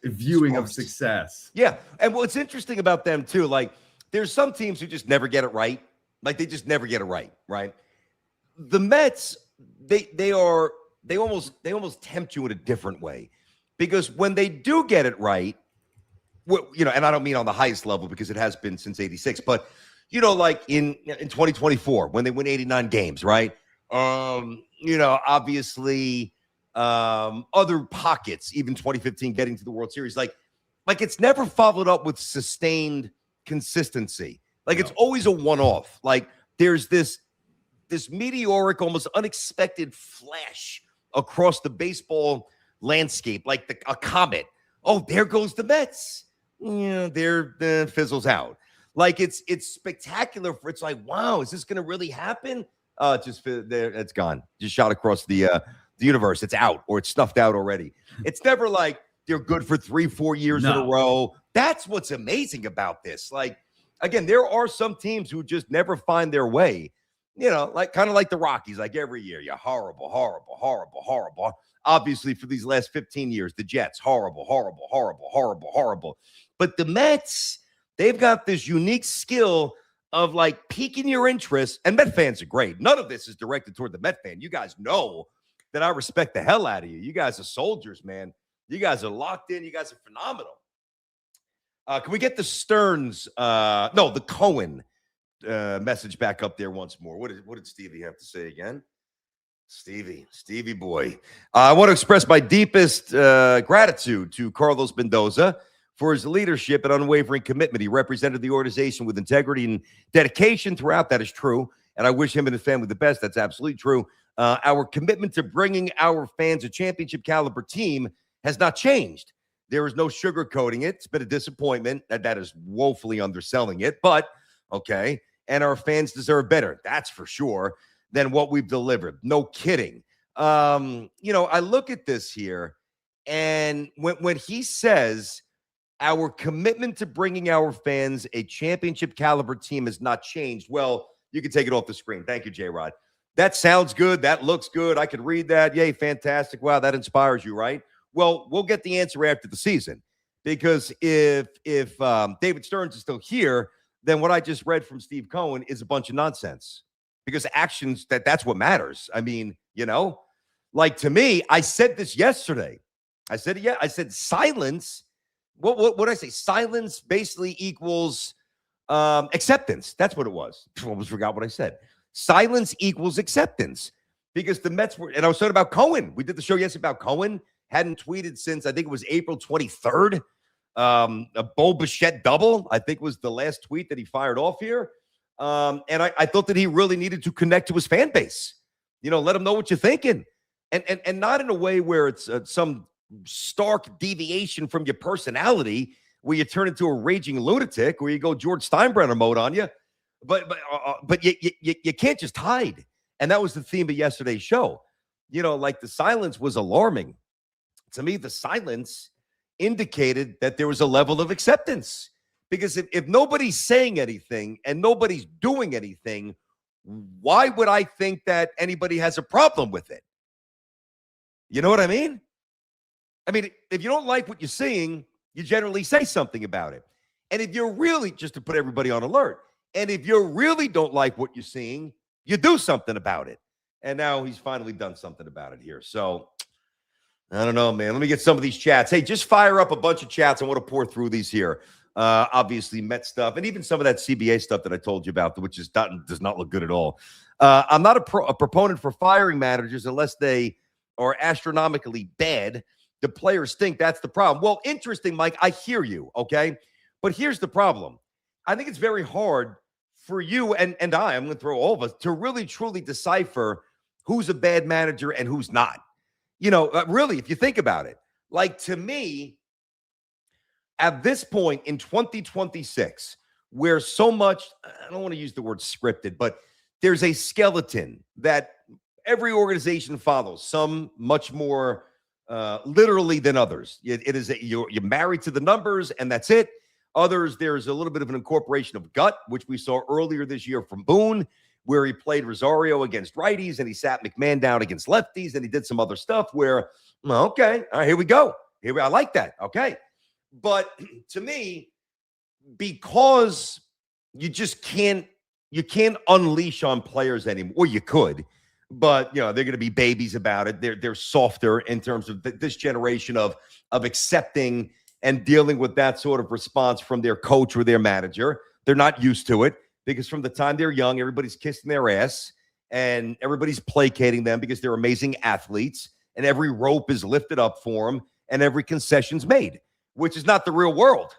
Viewing of success. Yeah, and what's interesting about them too, like there's some teams who just never get it right. Like they just never get it right, right? The Mets, they almost tempt you in a different way, because when they do get it right, you know, and I don't mean on the highest level because it has been since '86, but you know, like in 2024 when they win 89 games, right? You know, obviously, other pockets, even 2015 getting to the World Series, like it's never followed up with sustained consistency. Like it's always a one-off. Like there's this meteoric, almost unexpected flash across the baseball landscape, like a comet. Oh, there goes the Mets. Yeah, they're fizzles out. Like it's spectacular. It's like, wow, is this going to really happen? Just there, it's gone. Just shot across the universe. It's out, or it's snuffed out already. It's never like they're good for 3-4 years in a row. That's what's amazing about this. Like, again, there are some teams who just never find their way. You know, like kind of like the Rockies, like every year, you're horrible. Obviously, for these last 15 years, the Jets, horrible. But the Mets, they've got this unique skill of like piquing your interest. And Met fans are great. None of this is directed toward the Met fan. You guys know that I respect the hell out of you. You guys are soldiers, man. You guys are locked in. You guys are phenomenal. Can we get the Stearns? The Cohen message back up there once more. What did Stevie have to say again? Stevie boy. I want to express my deepest gratitude to Carlos Mendoza for his leadership and unwavering commitment. He represented the organization with integrity and dedication throughout. That is true. And I wish him and his family the best. That's absolutely true. Our commitment to bringing our fans a championship caliber team has not changed. There is no sugarcoating it. It's been a disappointment. That is woefully underselling it. But, okay. And our fans deserve better, that's for sure, than what we've delivered. No kidding. You know, I look at this here, and when he says our commitment to bringing our fans a championship caliber team has not changed, well, you can take it off the screen. Thank you, J-Rod. That sounds good. That looks good. I could read that. Yay, fantastic. Wow, that inspires you, right? Well, we'll get the answer after the season, because if David Stearns is still here, then what I just read from Steve Cohen is a bunch of nonsense, because actions, that's what matters. I mean, you know, like to me, I said this yesterday. I said silence. What did I say? Silence basically equals acceptance. That's what it was. I almost forgot what I said. Silence equals acceptance, because the Mets were, and I was talking about Cohen. We did the show yesterday about Cohen. Hadn't tweeted since, I think it was April 23rd. A Bo Bichette double, I think, was the last tweet that he fired off here. And I thought that he really needed to connect to his fan base. You know, let them know what you're thinking. And not in a way where it's some stark deviation from your personality, where you turn into a raging lunatic, where you go George Steinbrenner mode on you. But you can't just hide. And that was the theme of yesterday's show. You know, like the silence was alarming. To me, the silence indicated that there was a level of acceptance, because if nobody's saying anything and nobody's doing anything, why would I think that anybody has a problem with it? You know what I mean? I mean, if you don't like what you're seeing, you generally say something about it. And if you're really, just to put everybody on alert, and if you really don't like what you're seeing, you do something about it. And now he's finally done something about it here. So I don't know, man. Let me get some of these chats. Hey, just fire up a bunch of chats. I want to pour through these here. Obviously, Met stuff, and even some of that CBA stuff that I told you about, which does not look good at all. I'm not a proponent for firing managers unless they are astronomically bad. The players think that's the problem. Well, interesting, Mike. I hear you, okay? But here's the problem. I think it's very hard for you and I'm going to throw all of us to really, truly decipher who's a bad manager and who's not. Really, if you think about it, like to me, at this point in 2026, where so much, I don't want to use the word scripted, but there's a skeleton that every organization follows, some much more literally than others. It is you're married to the numbers and that's it. Others, there's a little bit of an incorporation of gut, which we saw earlier this year from Boone, where he played Rosario against righties and he sat McMahon down against lefties and he did some other stuff where, well, okay, all right, here we go. I like that. Okay. But to me, because you can't unleash on players anymore. Or you could, but they're going to be babies about it. They're softer in terms of this generation of accepting and dealing with that sort of response from their coach or their manager. They're not used to it because from the time they're young, everybody's kissing their ass and everybody's placating them because they're amazing athletes and every rope is lifted up for them and every concession's made, which is not the real world.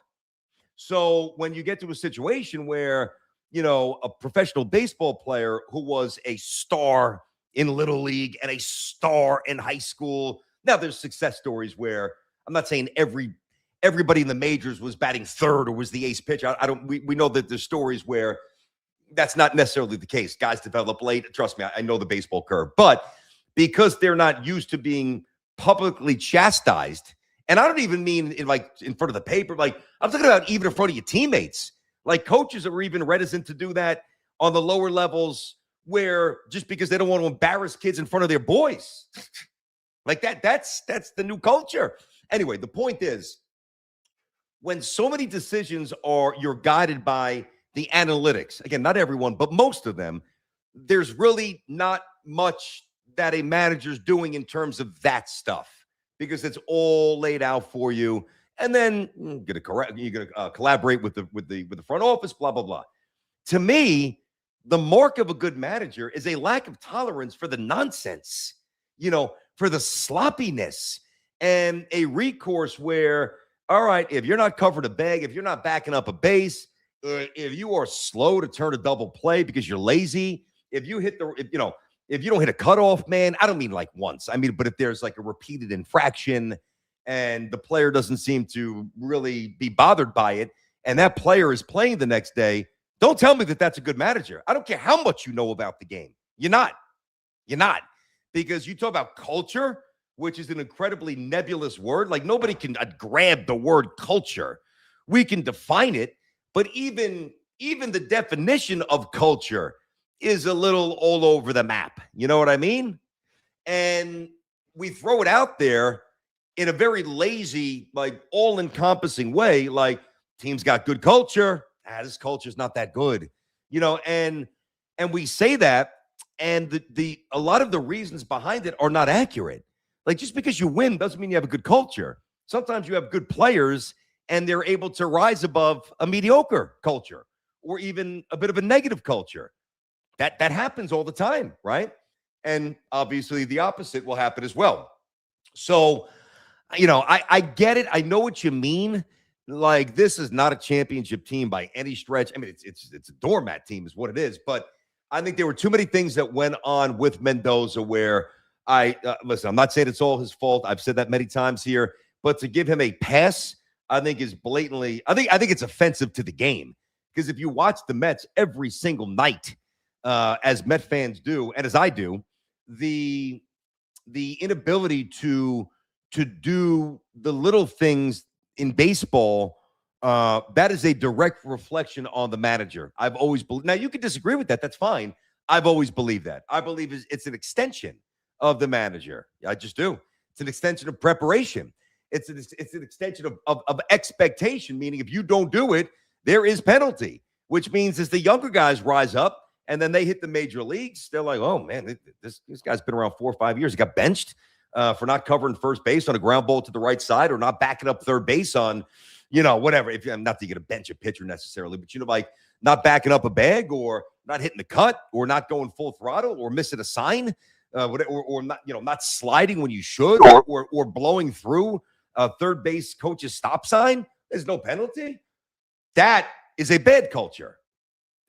So when you get to a situation where, a professional baseball player who was a star in Little League and a star in high school, now there's success stories where I'm not saying everybody in the majors was batting third or was the ace pitcher. We know that there's stories where that's not necessarily the case. Guys develop late. Trust me, I know the baseball curve. But because they're not used to being publicly chastised, and I don't even mean in front of the paper. Like I'm talking about even in front of your teammates. Like coaches are even reticent to do that on the lower levels where just because they don't want to embarrass kids in front of their boys. Like that's the new culture. Anyway, the point is when so many decisions you're guided by the analytics, again, not everyone, but most of them, there's really not much that a manager's doing in terms of that stuff. Because it's all laid out for you, and then you're gonna collaborate with the front office, blah blah blah. To me, the mark of a good manager is a lack of tolerance for the nonsense, for the sloppiness, and a recourse where, all right, if you're not covering a bag, if you're not backing up a base, if you are slow to turn a double play because you're lazy, if you don't hit a cutoff, man, I don't mean like once. I mean, but if there's like a repeated infraction and the player doesn't seem to really be bothered by it, and that player is playing the next day, don't tell me that that's a good manager. I don't care how much you know about the game. You're not. Because you talk about culture, which is an incredibly nebulous word. Like nobody can grab the word culture. We can define it, but even the definition of culture is a little all over the map. You know what I mean? And we throw it out there in a very lazy, like all-encompassing way, like team's got good culture. This culture's not that good. And we say that, and a lot of the reasons behind it are not accurate. Like just because you win doesn't mean you have a good culture. Sometimes you have good players and they're able to rise above a mediocre culture or even a bit of a negative culture. That happens all the time, right? And obviously the opposite will happen as well. So, I get it. I know what you mean. Like this is not a championship team by any stretch. I mean, it's a doormat team is what it is. But I think there were too many things that went on with Mendoza where listen, I'm not saying it's all his fault. I've said that many times here. But to give him a pass, I think is blatantly, I think it's offensive to the game. Because if you watch the Mets every single night, as Met fans do, and as I do, the inability to do the little things in baseball, that is a direct reflection on the manager. I've always believed. Now, you can disagree with that. That's fine. I've always believed that. I believe it's an extension of the manager. I just do. It's an extension of preparation. It's an extension of expectation, meaning if you don't do it, there is penalty, which means as the younger guys rise up, and then they hit the major leagues, they're like, oh, man, this guy's been around 4 or 5 years. He got benched for not covering first base on a ground ball to the right side or not backing up third base on, whatever. If I'm not that you're going to bench a pitcher necessarily, but like not backing up a bag or not hitting the cut or not going full throttle or missing a sign, or not, not sliding when you should, or blowing through a third base coach's stop sign. There's no penalty. That is a bad culture.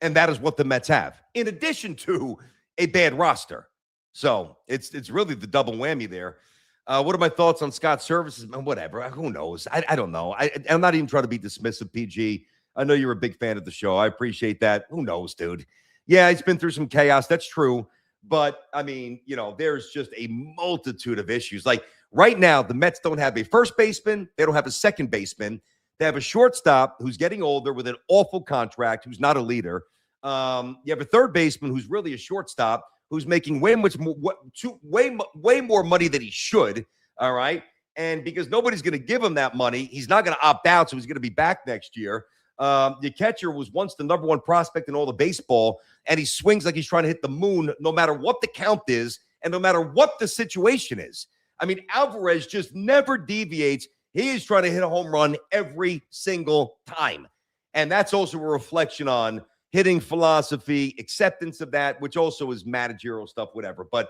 And that is what the Mets have, in addition to a bad roster. So it's really the double whammy there. What are my thoughts on Scott's services? Whatever. Who knows? I don't know. I'm not even trying to be dismissive, PG. I know you're a big fan of the show. I appreciate that. Who knows, dude? Yeah, he's been through some chaos. That's true. But, I mean, there's just a multitude of issues. Like right now, the Mets don't have a first baseman. They don't have a second baseman. They have a shortstop who's getting older with an awful contract, who's not a leader. You have a third baseman who's really a shortstop, who's making way more money than he should, all right? And because nobody's going to give him that money, he's not going to opt out, so he's going to be back next year. The catcher was once the number one prospect in all of baseball, and he swings like he's trying to hit the moon no matter what the count is and no matter what the situation is. I mean, Alvarez just never deviates. He is trying to hit a home run every single time. And that's also a reflection on hitting philosophy, acceptance of that, which also is managerial stuff, whatever. But,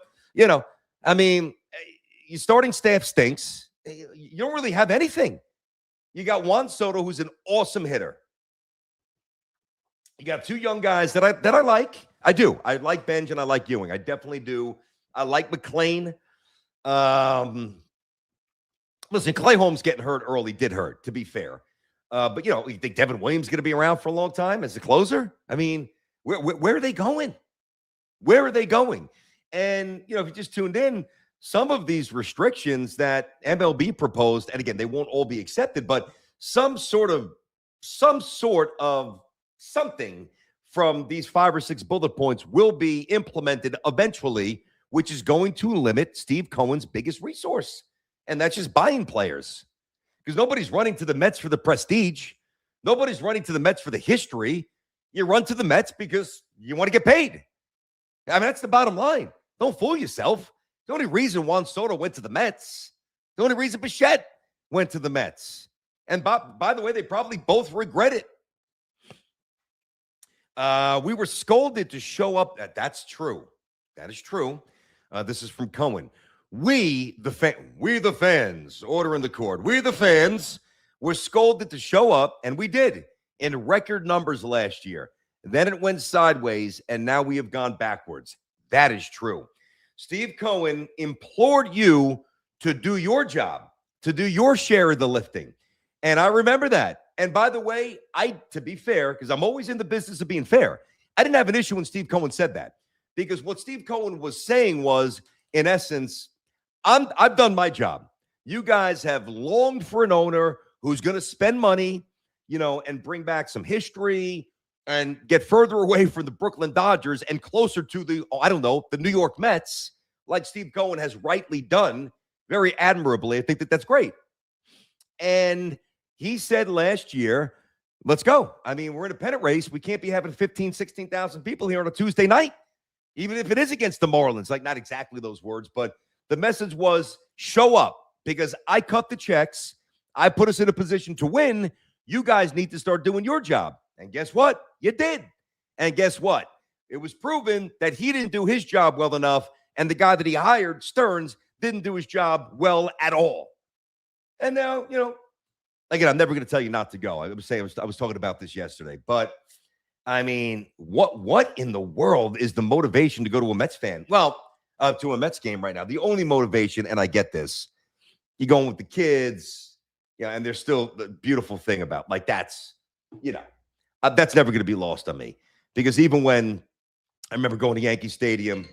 I mean, your starting staff stinks. You don't really have anything. You got Juan Soto, who's an awesome hitter. You got two young guys that I like. I do. I like Benj and I like Ewing. I definitely do. I like McClain. Listen, Clay Holmes getting hurt early did hurt, to be fair. But, you think Devin Williams is going to be around for a long time as a closer? I mean, where are they going? Where are they going? And, if you just tuned in, some of these restrictions that MLB proposed, and again, they won't all be accepted, but some sort of something from these 5 or 6 bullet points will be implemented eventually, which is going to limit Steve Cohen's biggest resource. And that's just buying players. Because nobody's running to the Mets for the prestige. Nobody's running to the Mets for the history. You run to the Mets because you want to get paid. I mean, that's the bottom line. Don't fool yourself. The only reason Juan Soto went to the Mets, the only reason Bichette went to the Mets. And by the way, they probably both regret it. We were scolded to show up. That's true. That is true. This is from Cohen. We the fans, order in the court. We the fans were scolded to show up, and we did in record numbers last year. Then it went sideways, and now we have gone backwards. That is true. Steve Cohen implored you to do your job, to do your share of the lifting. And I remember that. And by the way, to be fair, because I'm always in the business of being fair, I didn't have an issue when Steve Cohen said that. Because what Steve Cohen was saying was, in essence, I've done my job. You guys have longed for an owner who's going to spend money, and bring back some history and get further away from the Brooklyn Dodgers and closer to the New York Mets, like Steve Cohen has rightly done very admirably. I think that's great. And he said last year, let's go. I mean, we're in a pennant race. We can't be having 15, 16,000 people here on a Tuesday night, even if it is against the Marlins. Like, not exactly those words, but the message was show up because I cut the checks. I put us in a position to win. You guys need to start doing your job. And guess what? You did. And guess what? It was proven that he didn't do his job well enough, and the guy that he hired, Stearns, didn't do his job well at all. And now, again, I'm never going to tell you not to go. I was talking about this yesterday, but I mean, what in the world is the motivation to go to a Mets fan? Well, to a Mets game right now. The only motivation, and I get this, you're going with the kids, and there's still the beautiful thing about, like, that's never going to be lost on me. Because even when I remember going to Yankee Stadium,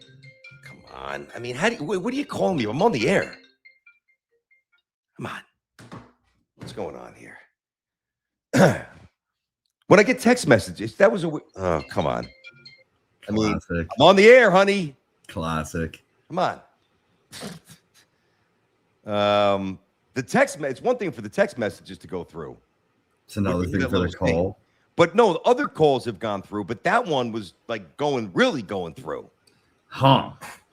come on. I mean, what do you call me? I'm on the air. Come on. What's going on here? When I get text messages, that was oh, come on. I mean, I'm on the air, honey. Classic. Come on. The text, it's one thing for the text messages to go through. It's another thing for the call. But no, other calls have gone through, but that one was like really going through. Huh.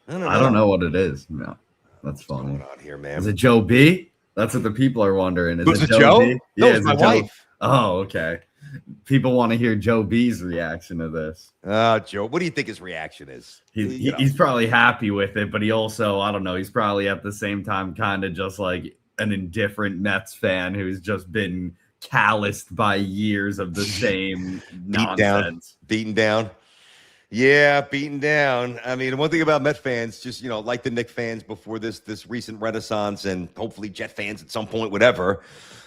I don't know what it is. No, that's funny. What's going on here, man? Is it Joe B? That's what the people are wondering. Is it Joe? B? No, it's my wife. Oh, okay. People want to hear Joe B's reaction to this. Joe, what do you think his reaction is? He's probably happy with it, but he also, I don't know, he's probably at the same time kind of just like an indifferent Mets fan who's just been calloused by years of the same nonsense. Beaten down. Yeah, beaten down. I mean, one thing about Met fans, just, like the Knicks fans before this recent renaissance, and hopefully Jet fans at some point, whatever,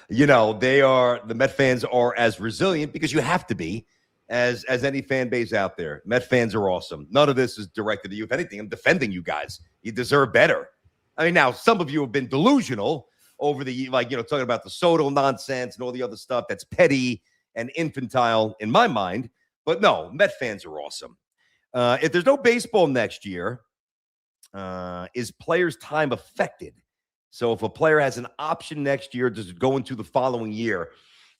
the Met fans are as resilient, because you have to be, as any fan base out there. Met fans are awesome. None of this is directed at you. If anything, I'm defending you guys. You deserve better. I mean, now, some of you have been delusional over the, talking about the Soto nonsense and all the other stuff that's petty and infantile in my mind. But no, Met fans are awesome. If there's no baseball next year, is players' time affected? So if a player has an option next year, does it go into the following year?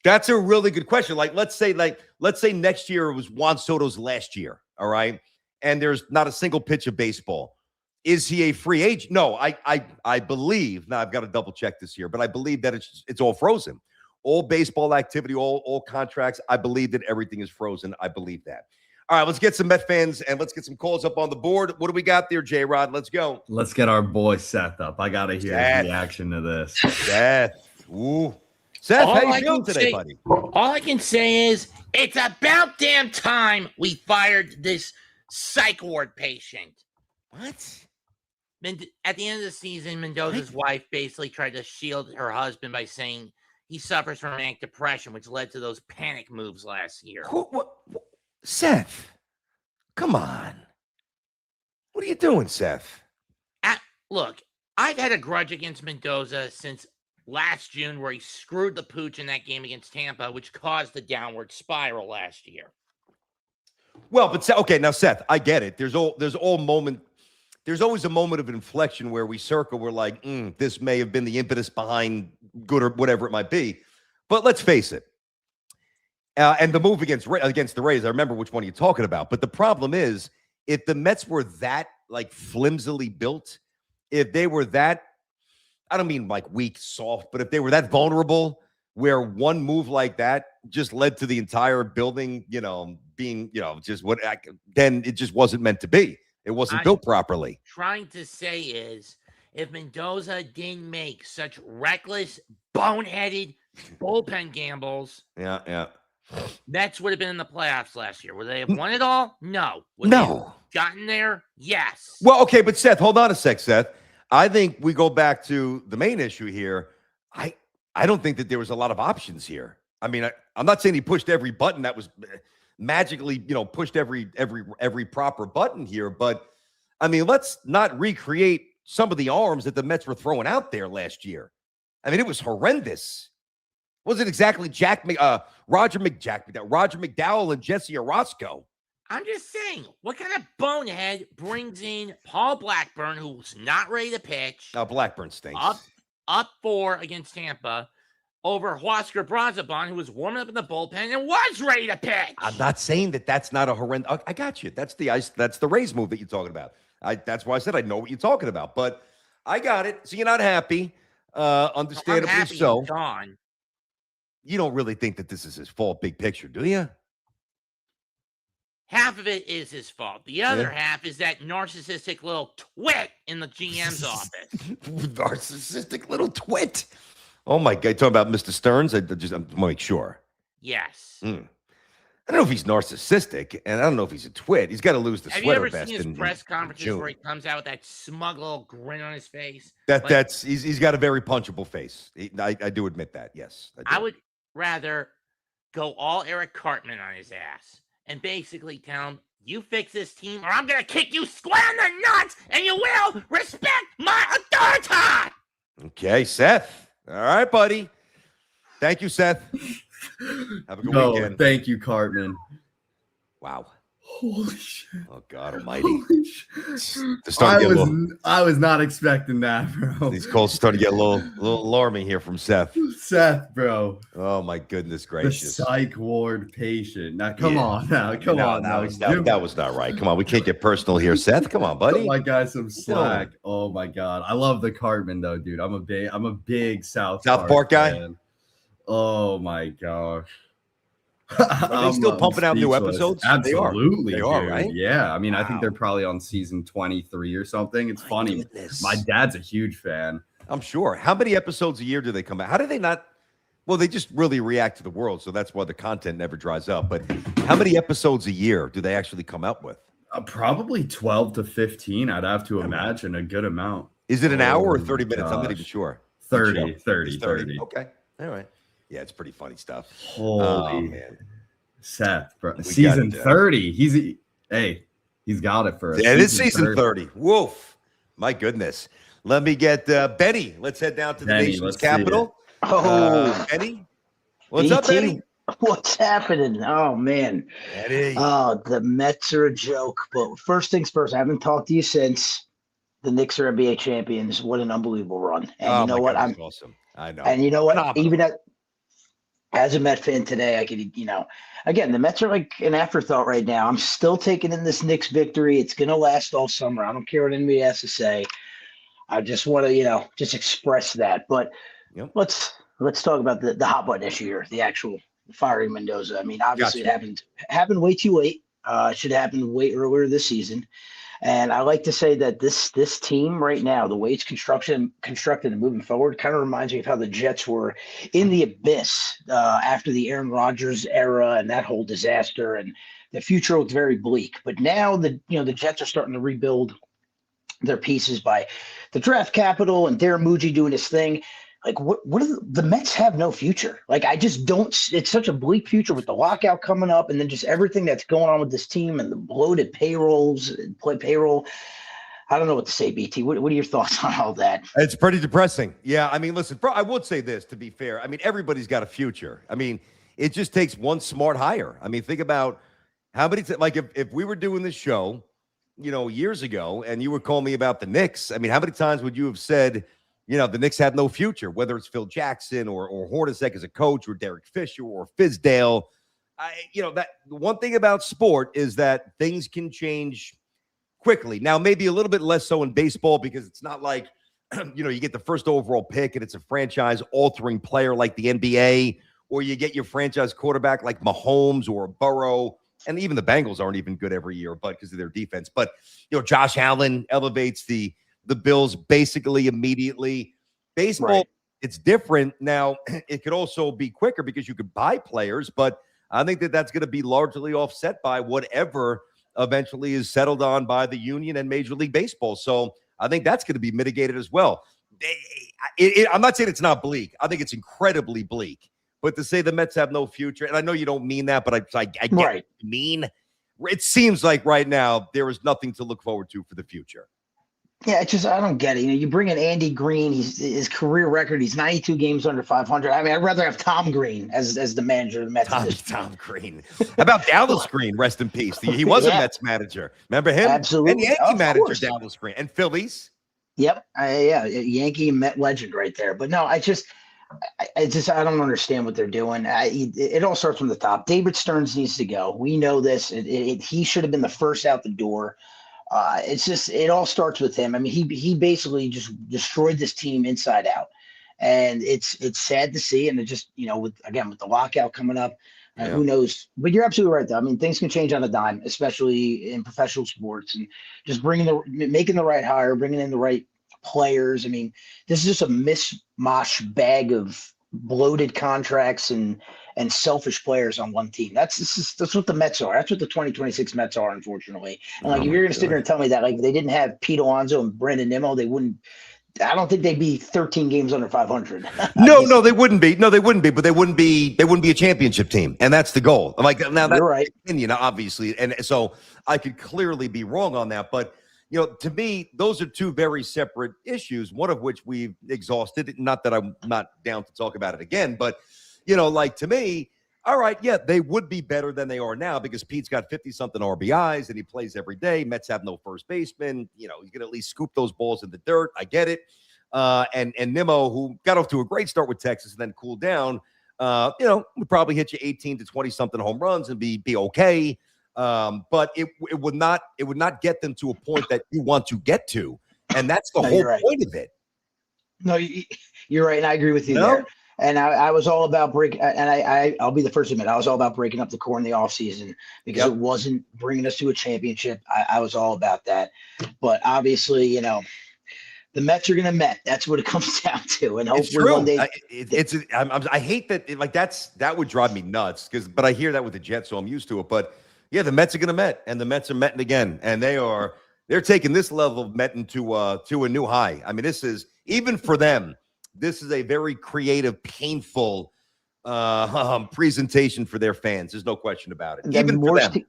That's a really good question. Let's say next year it was Juan Soto's last year, all right? And there's not a single pitch of baseball. Is he a free agent? No, I believe, now I've got to double check this here, but I believe that it's all frozen. All baseball activity, all contracts, I believe that everything is frozen. I believe that. All right, let's get some Met fans and let's get some calls up on the board. What do we got there, J-Rod? Let's go. Let's get our boy Seth up. I got to hear his reaction to this. Seth. Ooh. Seth, how you feeling today, buddy? All I can say is it's about damn time we fired this psych ward patient. What? At the end of the season, Mendoza's wife basically tried to shield her husband by saying he suffers from manic depression, which led to those panic moves last year. What? Seth, come on. What are you doing, Seth? Look, I've had a grudge against Mendoza since last June, where he screwed the pooch in that game against Tampa, which caused the downward spiral last year. Well, but okay, now Seth, I get it. There's always a moment of inflection where we're like, this may have been the impetus behind good or whatever it might be. But let's face it. And the move against the Rays, I remember which one you're talking about. But the problem is, if the Mets were that flimsily built, if they were that, I don't mean weak, soft, but if they were that vulnerable, where one move like that just led to the entire building, being, then it just wasn't meant to be. It wasn't built properly. Trying to say is, if Mendoza didn't make such reckless, boneheaded bullpen gambles, Mets would have been in the playoffs last year. Would they have won it all? No. Would they have gotten there? Yes. Well, okay, but Seth, hold on a sec, Seth. I think we go back to the main issue here. I don't think that there was a lot of options here. I mean, I'm not saying he pushed every button that was magically, pushed every proper button here, but I mean, let's not recreate some of the arms that the Mets were throwing out there last year. I mean, it was horrendous. Wasn't exactly Roger McDowell and Jesse Orozco. I'm just saying, what kind of bonehead brings in Paul Blackburn, who's not ready to pitch? Blackburn stinks. Up 4 against Tampa, over Huascar Brazaban, who was warming up in the bullpen and was ready to pitch. I'm not saying that that's not a horrendous. I got you. That's the Rays move that you're talking about. That's why I said I know what you're talking about. But I got it. So you're not happy. Understandably I'm happy so. He's gone. You don't really think that this is his fault, big picture, do you? Half of it is his fault. The other half is that narcissistic little twit in the GM's office. Narcissistic little twit. Oh, my God. Talking about Mr. Stearns? I want to make sure. Yes. I don't know if he's narcissistic, and I don't know if he's a twit. He's got to lose the sweater vest. Have you ever seen his press conferences where he comes out with that smug little grin on his face? He's got a very punchable face. I do admit that, yes. I would rather go all Eric Cartman on his ass and basically tell him, you fix this team or I'm going to kick you square in the nuts and you will respect my authority. Okay, Seth. All right, buddy. Thank you, Seth. Have a good weekend. Thank you, Cartman. Wow. Holy shit. Oh, God almighty. I was not expecting that, bro. These calls are starting to get a little alarming here from Seth. Seth, bro. Oh, my goodness gracious. The psych ward patient. Now, come on now. Come on now. That was not right. Come on. We can't get personal here, Seth. Come on, buddy. Give my guy some slack. Oh, my God. I love the Cartman, though, dude. I'm a big South Park guy? fan. Oh my gosh. Are they still pumping out new episodes? Absolutely, they are, right? Yeah, I mean, wow. I think they're probably on season 23 or something. It's funny. Goodness. My dad's a huge fan. I'm sure. How many episodes a year do they come out? How do they not? Well, they just really react to the world, so that's why the content never dries up. But how many episodes a year do they actually come out with? Probably 12 to 15. I'd have to imagine a good amount. Is it an hour or 30 minutes? I'm not even sure. 30. Okay. All right. Yeah, it's pretty funny stuff. Holy man. Seth, bro. Season 30. He's got it for us. Yeah, it is season 30. Woof. My goodness. Let me get Benny. Let's head down to the nation's capital. Benny? What's up, Benny? What's happening? Oh, man. Benny. Oh, the Mets are a joke. But first things first, I haven't talked to you since the Knicks are NBA champions. What an unbelievable run. And you know what? I'm awesome. I know. And you know what? Phenomenal. Even as a Met fan today, I could, again, the Mets are like an afterthought right now. I'm still taking in this Knicks victory. It's going to last all summer. I don't care what anybody has to say. I just want to, just express that. But let's talk about the hot button issue here, the actual firing Mendoza. I mean, obviously it happened way too late. It should have happened way earlier this season. And I like to say that this team right now, the way it's constructed and moving forward, kind of reminds me of how the Jets were in the abyss after the Aaron Rodgers era and that whole disaster. And the future looked very bleak. But now the Jets are starting to rebuild their pieces by the draft capital and Darren Muji doing his thing. Like, what are the Mets have no future. Like, I just don't. It's such a bleak future with the lockout coming up, and then just everything that's going on with this team and the bloated payroll. I don't know what to say, BT. What are your thoughts on all that? It's pretty depressing. Yeah, I mean, listen, I would say this, to be fair. I mean, everybody's got a future. I mean, it just takes one smart hire. I mean, think about how many like if we were doing this show, years ago, and you would call me about the Knicks. I mean, how many times would you have said, the Knicks have no future, whether it's Phil Jackson or Hornacek as a coach or Derek Fisher or Fizdale. That one thing about sport is that things can change quickly. Now, maybe a little bit less so in baseball because it's not like, you get the first overall pick and it's a franchise-altering player like the NBA, or you get your franchise quarterback like Mahomes or Burrow. And even the Bengals aren't even good every year, but because of their defense. But, Josh Allen elevates the Bills basically immediately. Baseball, right. It's different. Now, it could also be quicker because you could buy players, but I think that's going to be largely offset by whatever eventually is settled on by the union and Major League Baseball. So I think that's going to be mitigated as well. I'm not saying it's not bleak. I think it's incredibly bleak. But to say the Mets have no future, and I know you don't mean that, but I get what you mean. It seems like right now there is nothing to look forward to for the future. Yeah, I don't get it. You bring in Andy Green, his career record, he's 92 games under 500. I mean, I'd rather have Tom Green as the manager of the Mets. Tom Green. How about Dallas Green? Rest in peace. He was a Mets manager. Remember him? Absolutely. And Yankee manager, Dallas Green. And Phillies. Yep. Yankee Met legend right there. But no, I don't understand what they're doing. It all starts from the top. David Stearns needs to go. We know this. He should have been the first out the door. It all starts with him. I mean, he basically just destroyed this team inside out, and it's sad to see. And it just, with the lockout coming up, who knows? But you're absolutely right, though. I mean, things can change on a dime, especially in professional sports, and just making the right hire, bringing in the right players. I mean, this is just a mishmash bag of bloated contracts and selfish players on one team. That's what the Mets are. That's what the 2026 Mets are, unfortunately. And if you're going to sit here and tell me that, they didn't have Pete Alonso and Brandon Nimmo, they wouldn't. I don't think they'd be 13 games under 500. No, they wouldn't be. No, they wouldn't be. But they wouldn't be a championship team, and that's the goal. Now that's you're right. Opinion, obviously, and so I could clearly be wrong on that, but. To me, those are two very separate issues, one of which we've exhausted. Not that I'm not down to talk about it again, but, to me, all right, yeah, they would be better than they are now because Pete's got 50-something RBIs and he plays every day. Mets have no first baseman. He's going to at least scoop those balls in the dirt. I get it. And Nimmo, who got off to a great start with Texas and then cooled down, would probably hit you 18 to 20-something home runs and be okay. But it would not get them to a point that you want to get to, and that's the whole point of it. No, you're right, and I agree with you there. And I was all about I'll be the first to admit, I was all about breaking up the core in the offseason because it wasn't bringing us to a championship. I was all about that. But obviously, you know, the Mets are going to Met. That's what it comes down to. And hopefully one day. I hate that. Like that would drive me nuts but I hear that with the Jets, so I'm used to it. But yeah, the Mets are going to Met, and the Mets are Metting again, and they're taking this level of Metting to a new high. I mean, this is, even for them, this is a very creative, painful presentation for their fans. There's no question about it. Even for them.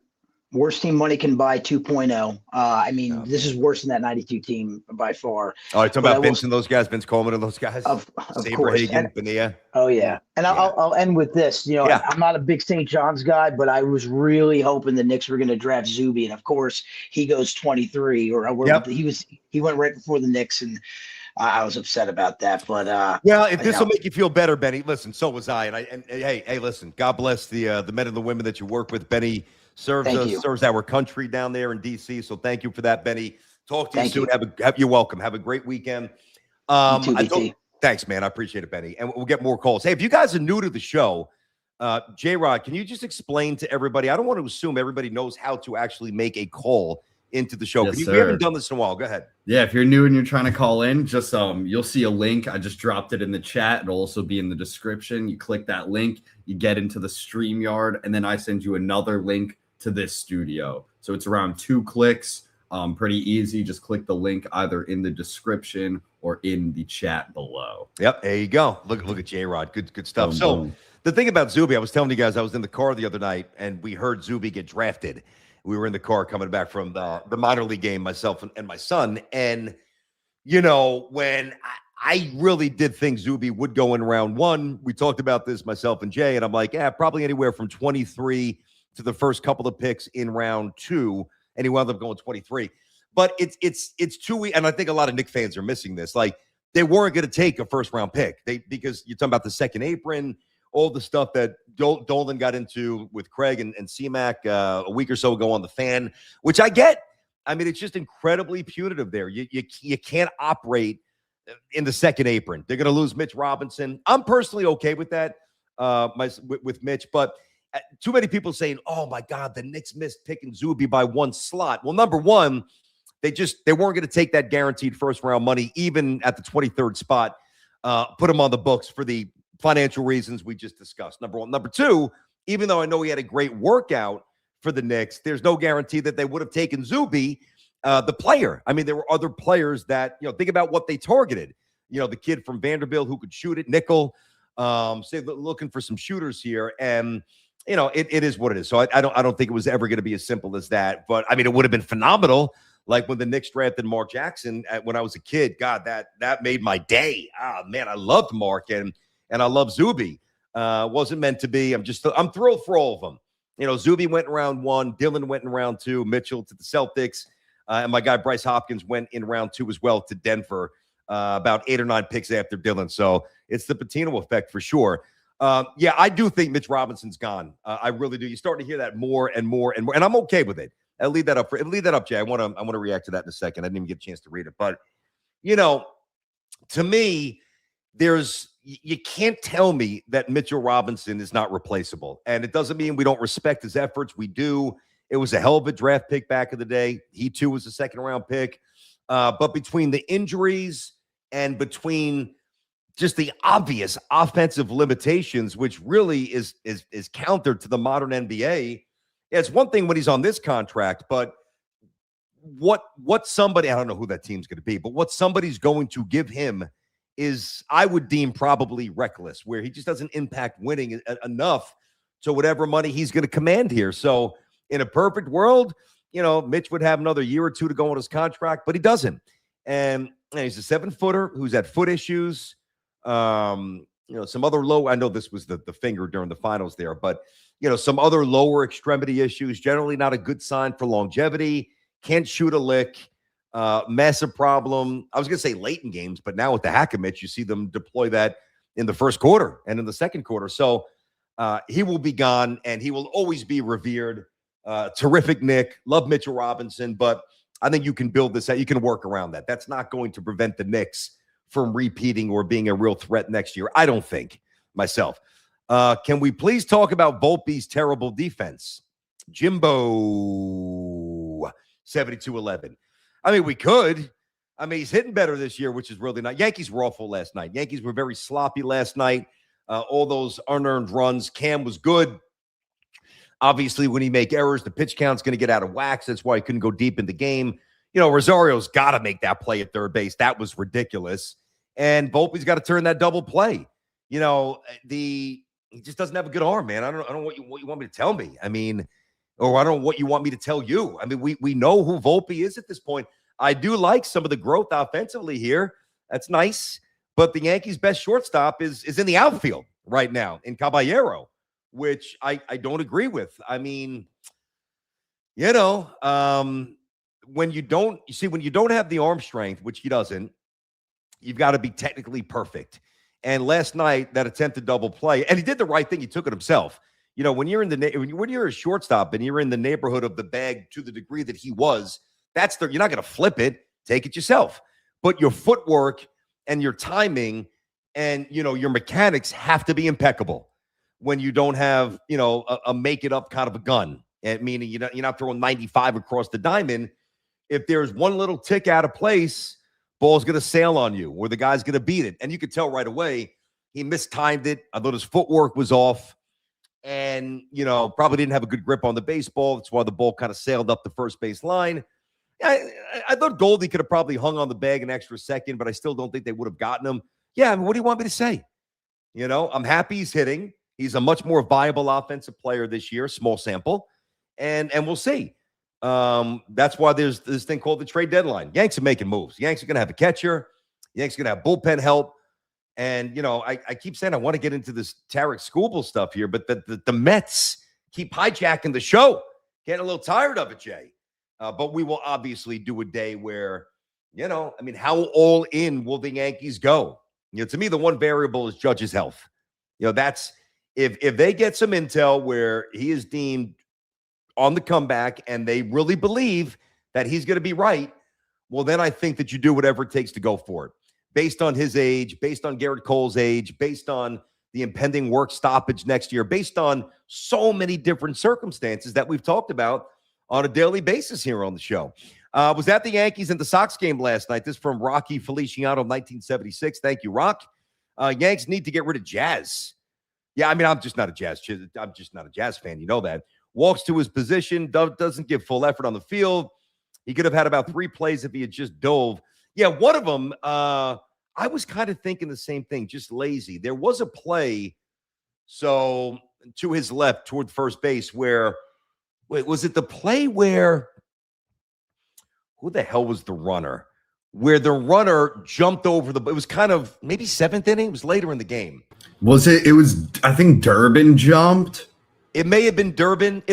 Worst team money can buy 2.0. I mean, this is worse than that 92 team by far. Oh, you're talking about Vince and those guys, Vince Coleman and those guys? Of course. Bonilla. Oh, yeah. And I'll end with this. You know, I'm not a big St. John's guy, but I was really hoping the Knicks were going to draft Zuby. And, of course, he goes 23. He went right before the Knicks, and I was upset about that. But well, if this will make you feel better, Benny, listen, so was I. And hey, listen, God bless the men and the women that you work with. Benny serves our country down there in D.C. So thank you for that, Benny. Talk to you soon. You're welcome. Have a great weekend. Thanks, man. I appreciate it, Benny. And we'll get more calls. Hey, if you guys are new to the show, J-Rod, can you just explain to everybody? I don't want to assume everybody knows how to actually make a call into the show. We haven't done this in a while. Go ahead. Yeah, if you're new and you're trying to call in, just you'll see a link. I just dropped it in the chat. It'll also be in the description. You click that link, you get into the StreamYard, and then I send you another link to this studio. So it's around 2 clicks. Pretty easy. Just click the link either in the description or in the chat below. Yep, there you go. Look at J-Rod. Good stuff. The thing about Zuby, I was telling you guys, I was in the car the other night and we heard Zuby get drafted. We were in the car coming back from the minor league game, myself and my son. And, you know, when I really did think Zuby would go in round 1, we talked about this, myself and Jay, and I'm like, probably anywhere from 23 to the first couple of picks in round 2, and he wound up going 23. But it's too, and I think a lot of Knicks fans are missing this. Like, they weren't going to take a first-round pick. Because you're talking about the second apron, all the stuff that Dolan got into with Craig and C-Mac a week or so ago on the Fan, which I get. I mean, it's just incredibly punitive there. You can't operate in the second apron. They're going to lose Mitch Robinson. I'm personally okay with that, with Mitch, but too many people saying, oh, my God, the Knicks missed picking Zuby by 1 slot. Well, number one, they weren't going to take that guaranteed first-round money, even at the 23rd spot, put him on the books for the financial reasons we just discussed, number one. Number two, even though I know he had a great workout for the Knicks, there's no guarantee that they would have taken Zuby, the player. I mean, there were other players that, think about what they targeted. The kid from Vanderbilt who could shoot it, nickel, looking for some shooters here. And, it is what it is. So I don't think it was ever going to be as simple as that. But, I mean, it would have been phenomenal. Like when the Knicks drafted Mark Jackson when I was a kid. God, that made my day. Man, I loved Mark and I love Zuby. Wasn't meant to be. I'm thrilled for all of them. Zuby went in round 1, Dylan went in round 2, Mitchell to the Celtics, and my guy Bryce Hopkins went in round 2 as well to Denver, about 8 or 9 picks after Dylan. So it's the Patino effect for sure. I do think Mitch Robinson's gone. I really do. You start to hear that more and more and more, and I'm okay with it. I'll leave that up, Jay. I want to react to that in a second. I didn't even get a chance to read it, but to me, you can't tell me that Mitchell Robinson is not replaceable. And it doesn't mean we don't respect his efforts. We do. It was a hell of a draft pick back in the day. He too was a second-round pick. But between the injuries and between just the obvious offensive limitations, which really is counter to the modern NBA, it's one thing when he's on this contract, but what somebody, I don't know who that team's going to be, but what somebody's going to give him is, I would deem, probably reckless, where he just doesn't impact winning enough to whatever money he's going to command here. So in a perfect world, Mitch would have another year or 2 to go on his contract, but he doesn't. And he's a 7-footer who's had foot issues. Some other low, I know this was the finger during the finals there, but some other lower extremity issues, generally not a good sign for longevity. Can't shoot a lick. Massive problem. I was going to say late in games, but now with the Hack-a-Mitch, you see them deploy that in the first quarter and in the second quarter. So he will be gone, and he will always be revered. Terrific Nick. Love Mitchell Robinson, but I think you can build this out. You can work around that. That's not going to prevent the Knicks from repeating or being a real threat next year, I don't think. myself. Can we please talk about Volpe's terrible defense? Jimbo 7211. I mean, we could. I mean, he's hitting better this year, which is really not. Yankees were awful last night. Yankees were very sloppy last night. All those unearned runs. Cam was good. Obviously, when he make errors, the pitch count's going to get out of whack. That's why he couldn't go deep in the game. Rosario's got to make that play at third base. That was ridiculous. And Volpe's got to turn that double play. He just doesn't have a good arm, man. I don't know what you want me to tell me. I mean, or I don't know what you want me to tell you. I mean, we know who Volpe is at this point. I do like some of the growth offensively here. That's nice. But the Yankees' best shortstop is in the outfield right now in Caballero, which I don't agree with. I mean, when you don't have the arm strength, which he doesn't, you've got to be technically perfect. And last night, that attempted double play, and he did the right thing. He took it himself. When you're a shortstop and you're in the neighborhood of the bag to the degree that he was, you're not going to flip it. Take it yourself. But your footwork and your timing and your mechanics have to be impeccable when you don't have a make it up kind of a gun. And meaning you're not throwing 95 across the diamond. If there's one little tick out of place, ball's going to sail on you, or the guy's going to beat it. And you could tell right away he mistimed it. I thought his footwork was off, and probably didn't have a good grip on the baseball. That's why the ball kind of sailed up the first base line. I thought Goldie could have probably hung on the bag an extra second, but I still don't think they would have gotten him. Yeah, I mean, what do you want me to say? I'm happy he's hitting. He's a much more viable offensive player this year, small sample, and we'll see. That's why there's this thing called the trade deadline. Yanks are making moves. Yanks are going to have a catcher. Yanks are going to have bullpen help. And, I keep saying I want to get into this Tarek Skubal stuff here, but the Mets keep hijacking the show. Getting a little tired of it, Jay. But we will obviously do a day where, how all in will the Yankees go? To me, the one variable is Judge's health. That's if they get some intel where he is deemed on the comeback and they really believe that he's going to be right, well, then I think that you do whatever it takes to go for it. Based on his age, based on Garrett Cole's age, based on the impending work stoppage next year, based on so many different circumstances that we've talked about on a daily basis here on the show. Was at the Yankees and the Sox game last night. This from Rocky Feliciano, 1976. Thank you, Rock. Yanks need to get rid of Jazz. Yeah, I mean, I'm just not a Jazz fan. You know that. Walks to his position, doesn't give full effort on the field. He could have had about 3 plays if he had just dove. Yeah, one of them, I was kind of thinking the same thing, just lazy. There was a play, so to his left toward first base where, was it the play where, who the hell was the runner? Where the runner jumped over it was kind of maybe 7th inning. It was later in the game. Was it? It was, I think Durbin jumped. It may have been Durbin.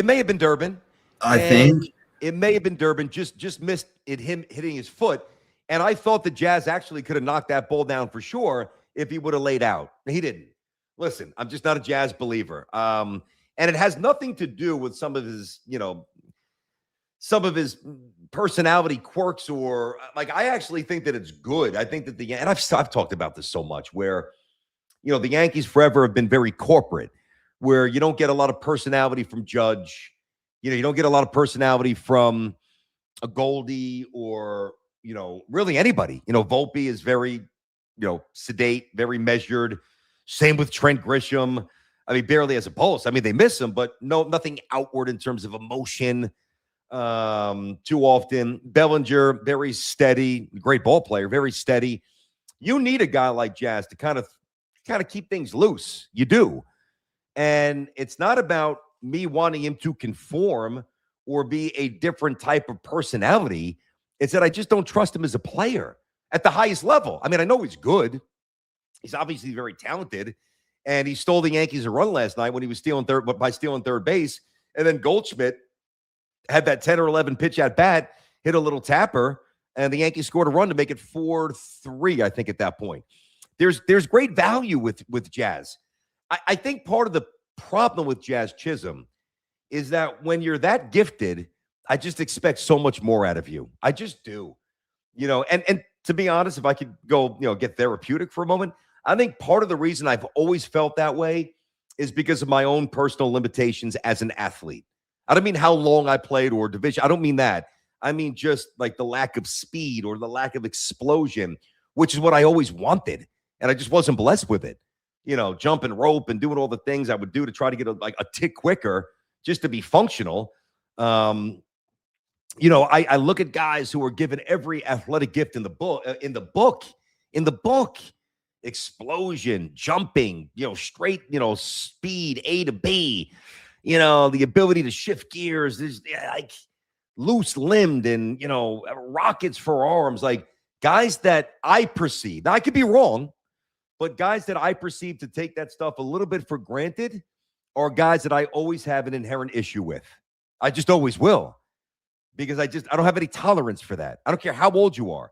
I think. It may have been Durbin. Just missed it, him hitting his foot. And I thought the Jazz actually could have knocked that ball down for sure if he would have laid out. He didn't. Listen, I'm just not a Jazz believer. And it has nothing to do with some of his personality quirks or I actually think that it's good. I think that and I've talked about this so much where, the Yankees forever have been very corporate, where you don't get a lot of personality from Judge. You don't get a lot of personality from a Goldie or, really anybody. Volpe is very, sedate, very measured. Same with Trent Grisham. I mean, barely has a pulse. I mean, they miss him, but nothing outward in terms of emotion too often. Bellinger, very steady, great ball player, very steady. You need a guy like Jazz to kind of keep things loose. You do. And it's not about me wanting him to conform or be a different type of personality. It's that I just don't trust him as a player at the highest level. I mean, I know he's good. He's obviously very talented. And he stole the Yankees a run last night when he was stealing third base. And then Goldschmidt had that 10 or 11 pitch at bat, hit a little tapper, and the Yankees scored a run to make it 4-3, I think, at that point. There's great value with Jazz. I think part of the problem with Jazz Chisholm is that when you're that gifted, I just expect so much more out of you. I just do. And to be honest, if I could go, get therapeutic for a moment, I think part of the reason I've always felt that way is because of my own personal limitations as an athlete. I don't mean how long I played or division. I don't mean that. I mean just like the lack of speed or the lack of explosion, which is what I always wanted. And I just wasn't blessed with it. You know, jumping rope and doing all the things I would do to try to get a tick quicker just to be functional. You know, I look at guys who are given every athletic gift in the book, explosion, jumping, you know, straight, you know, speed, A to B, you know, the ability to shift gears, there's like loose limbed and, you know, rockets for arms, like guys that I perceive, now I could be wrong, but guys that I perceive to take that stuff a little bit for granted are guys that I always have an inherent issue with. I just always will. Because I don't have any tolerance for that. I don't care how old you are.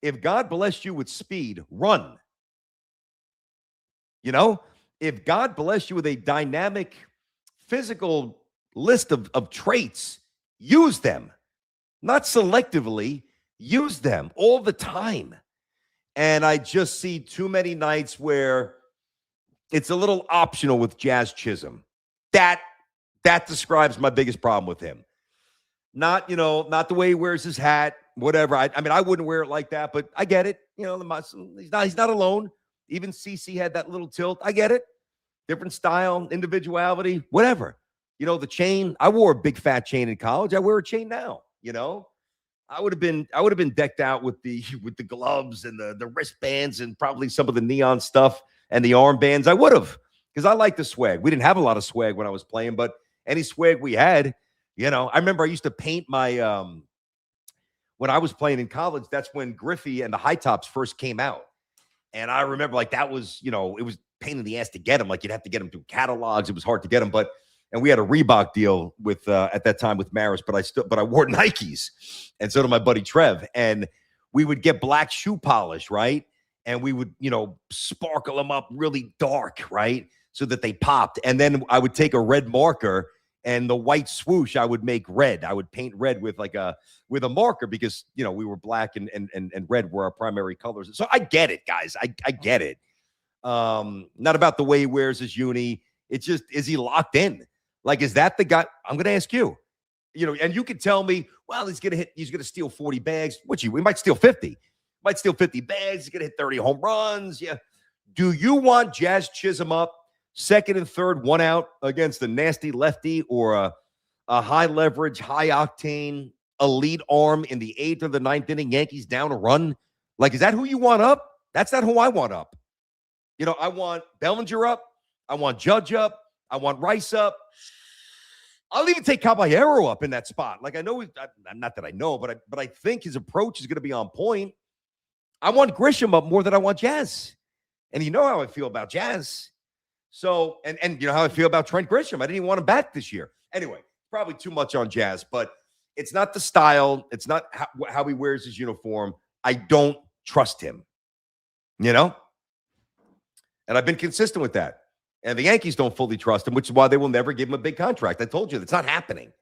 If God blessed you with speed, run. You know, if God blessed you with a dynamic physical list of traits, use them. Not selectively, use them all the time. And I just see too many nights where it's a little optional with Jazz Chisholm. That describes my biggest problem with him. Not, you know, not the way he wears his hat, whatever. I mean, I wouldn't wear it like that, but I get it. You know, he's not alone. Even CC had that little tilt. I get it. Different style, individuality, whatever. You know, the chain. I wore a big fat chain in college. I wear a chain now. You know, I would have been decked out with the gloves and the wristbands and probably some of the neon stuff and the armbands. I would have, because I like the swag. We didn't have a lot of swag when I was playing, but any swag we had. You know, I remember I used to paint my, when I was playing in college, that's when Griffey and the high tops first came out. And I remember like that was, you know, it was pain in the ass to get them. Like you'd have to get them through catalogs. It was hard to get them. And we had a Reebok deal with, at that time with Maris, but I wore Nikes. And so did my buddy Trev. And we would get black shoe polish, right? And we would, you know, sparkle them up really dark, right? So that they popped. And then I would take a red marker and the white swoosh, I would make red. I would paint red with a marker because, you know, we were black and red were our primary colors. So I get it, guys. I get it. Not about the way he wears his uni. It's just, is he locked in? Like, is that the guy? I'm going to ask you. You know, and you could tell me, well, he's going to steal 40 bags. We might steal 50. Might steal 50 bags. He's going to hit 30 home runs. Yeah. Do you want Jazz Chisholm up second and third, one out against a nasty lefty or a high leverage, high octane, elite arm in the 8th or the 9th inning, Yankees down a run? Like, is that who you want up? That's not who I want up. You know, I want Bellinger up. I want Judge up. I want Rice up. I'll even take Caballero up in that spot. Like, I know, not that I know, but I think his approach is going to be on point. I want Grisham up more than I want Jazz. And you know how I feel about Jazz. So, and you know how I feel about Trent Grisham. I didn't even want him back this year. Anyway, probably too much on Jazz, but it's not the style. It's not how he wears his uniform. I don't trust him, you know? And I've been consistent with that. And the Yankees don't fully trust him, which is why they will never give him a big contract. I told you, that's not happening.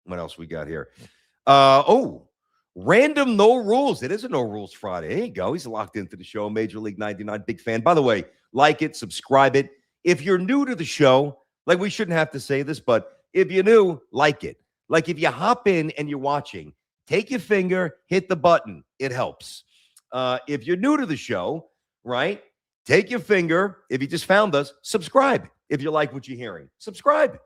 What else we got here? Random no rules. It is a no rules Friday. There you go. He's locked into the show. Major League 99, big fan. By the way, like it, subscribe it. If you're new to the show, like we shouldn't have to say this, but if you're new, like it. Like if you hop in and you're watching, take your finger, hit the button. It helps. If you're new to the show, right, take your finger. If you just found us, subscribe. If you like what you're hearing, subscribe.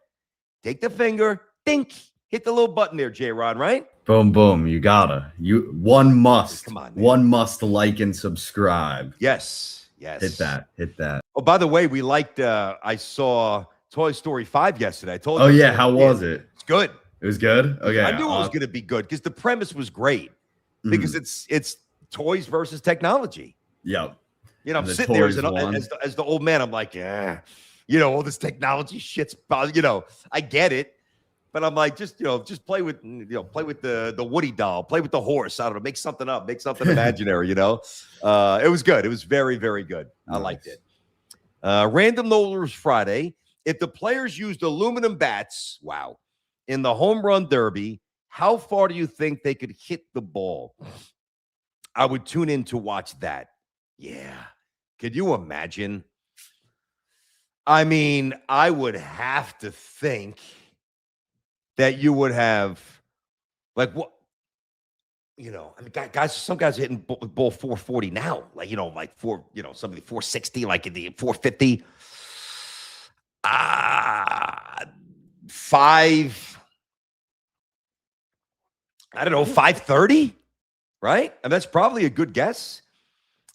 Take the finger, think, hit the little button there, J-Rod, right? Boom, boom. You gotta. One must. Come on, man. One must like and subscribe. Yes. Yes. Hit that. Oh, by the way, we liked, I saw Toy Story 5 yesterday. I told you. Oh, yeah. How was it? It's good. It was good? Okay. I knew it was going to be good because the premise was great because it's toys versus technology. Yep. You know, I'm sitting there as the old man. I'm like, yeah, you know, all this technology shit's, you know, I get it. But I'm like, just play with the Woody doll, play with the horse. I don't know, make something up, make something imaginary, you know. It was good. It was very, very good. Nice. I liked it. Random Nollers Friday. If the players used aluminum bats, wow, in the home run derby, how far do you think they could hit the ball? I would tune in to watch that. Yeah. Could you imagine? I mean, I would have to think that you would have, like, what, I mean, guys, some guys are hitting ball 440 now, like, like somebody 460, like in the 450. 530, right? And that's probably a good guess.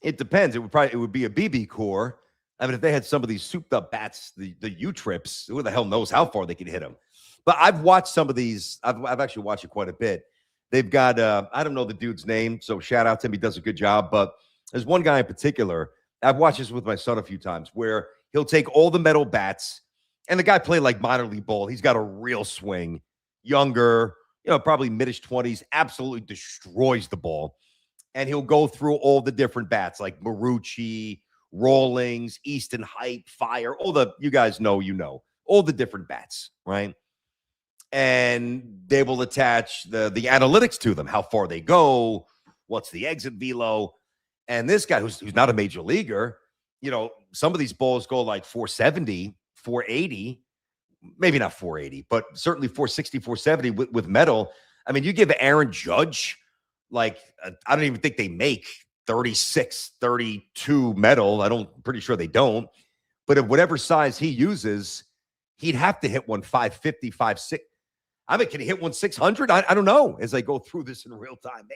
It depends. It would be a BB core. I mean, if they had some of these souped up bats, the U-trips, who the hell knows how far they could hit them. But I've watched some of these. I've actually watched it quite a bit. They've got, I don't know the dude's name, so shout out to him. He does a good job. But there's one guy in particular, I've watched this with my son a few times, where he'll take all the metal bats, and the guy played like minor league ball. He's got a real swing, younger, probably mid-ish 20s, absolutely destroys the ball. And he'll go through all the different bats, like Marucci, Rawlings, Easton Hype, Fire, you guys know, all the different bats, right? And they will attach the analytics to them, how far they go, what's the exit velo. And this guy who's not a major leaguer, some of these balls go like 470, 480, maybe not 480, but certainly 460, 470 with metal. I mean, you give Aaron Judge, I don't even think they make 36, 32 metal. Pretty sure they don't. But at whatever size he uses, he'd have to hit one 550, 560. I mean, can he hit one 600? I don't know as I go through this in real time.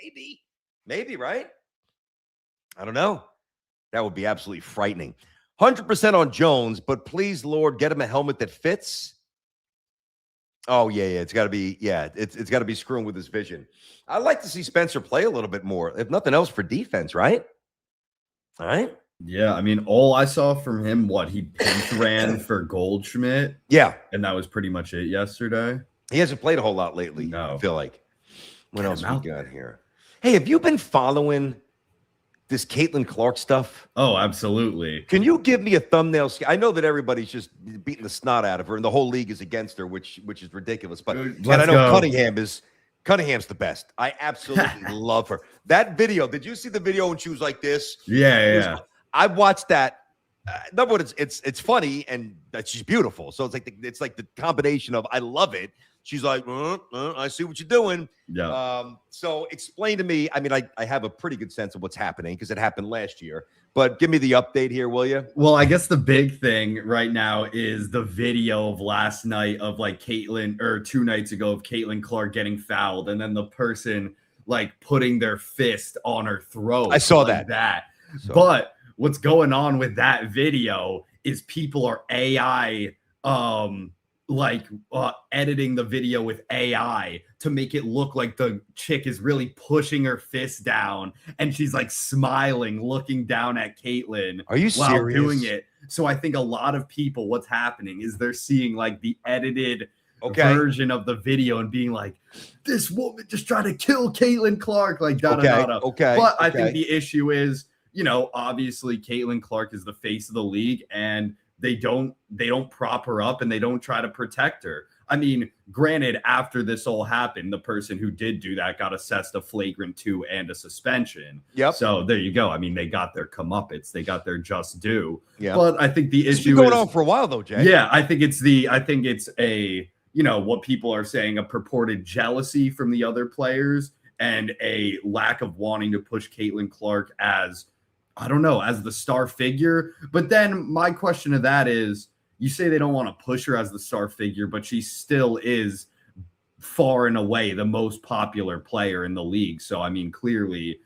Maybe, right? I don't know. That would be absolutely frightening. 100% on Jones, but please, Lord, get him a helmet that fits. Oh, yeah. It's got to be, it's got to be screwing with his vision. I'd like to see Spencer play a little bit more, if nothing else, for defense, right? All right. Yeah, I mean, all I saw from him, he pinch ran for Goldschmidt. Yeah. And that was pretty much it yesterday. He hasn't played a whole lot lately. No. I feel like. What else we got here? Hey, have you been following this Caitlyn Clark stuff? Oh, absolutely. Can you give me a thumbnail? I know that everybody's just beating the snot out of her, and the whole league is against her, which is ridiculous. But and I know Cunningham's the best. I absolutely love her. That video, did you see the video when she was like this? Yeah. I watched that. Number one, it's funny and that she's beautiful. So it's like the combination of I love it. She's like, I see what you're doing. Yeah. So explain to me. I mean, I have a pretty good sense of what's happening because it happened last year. But give me the update here, will you? Well, I guess the big thing right now is the video of last night of Caitlyn, or 2 nights ago, of Caitlyn Clark getting fouled, and then the person putting their fist on her throat. I saw that. But what's going on with that video is people are AI editing the video with AI to make it look like the chick is really pushing her fist down and she's smiling, looking down at Caitlyn. Are you while serious? Doing it. So I think a lot of people, what's happening is they're seeing the edited version of the video and being like, this woman just tried to kill Caitlyn Clark, da. Okay. But I think the issue is, obviously Caitlyn Clark is the face of the league, and they don't prop her up and they don't try to protect her. I mean, granted, after this all happened, the person who did do that got assessed a flagrant 2 and a suspension. Yep. So there you go. I mean, they got their comeuppance. They got their just due. Yeah. But I think the issue it's been going on for a while, though, Jay. Yeah, I think it's a, what people are saying, a purported jealousy from the other players and a lack of wanting to push Caitlyn Clark as, I don't know, as the star figure. But then my question to that is, you say they don't want to push her as the star figure, but she still is far and away the most popular player in the league. So, I mean, clearly,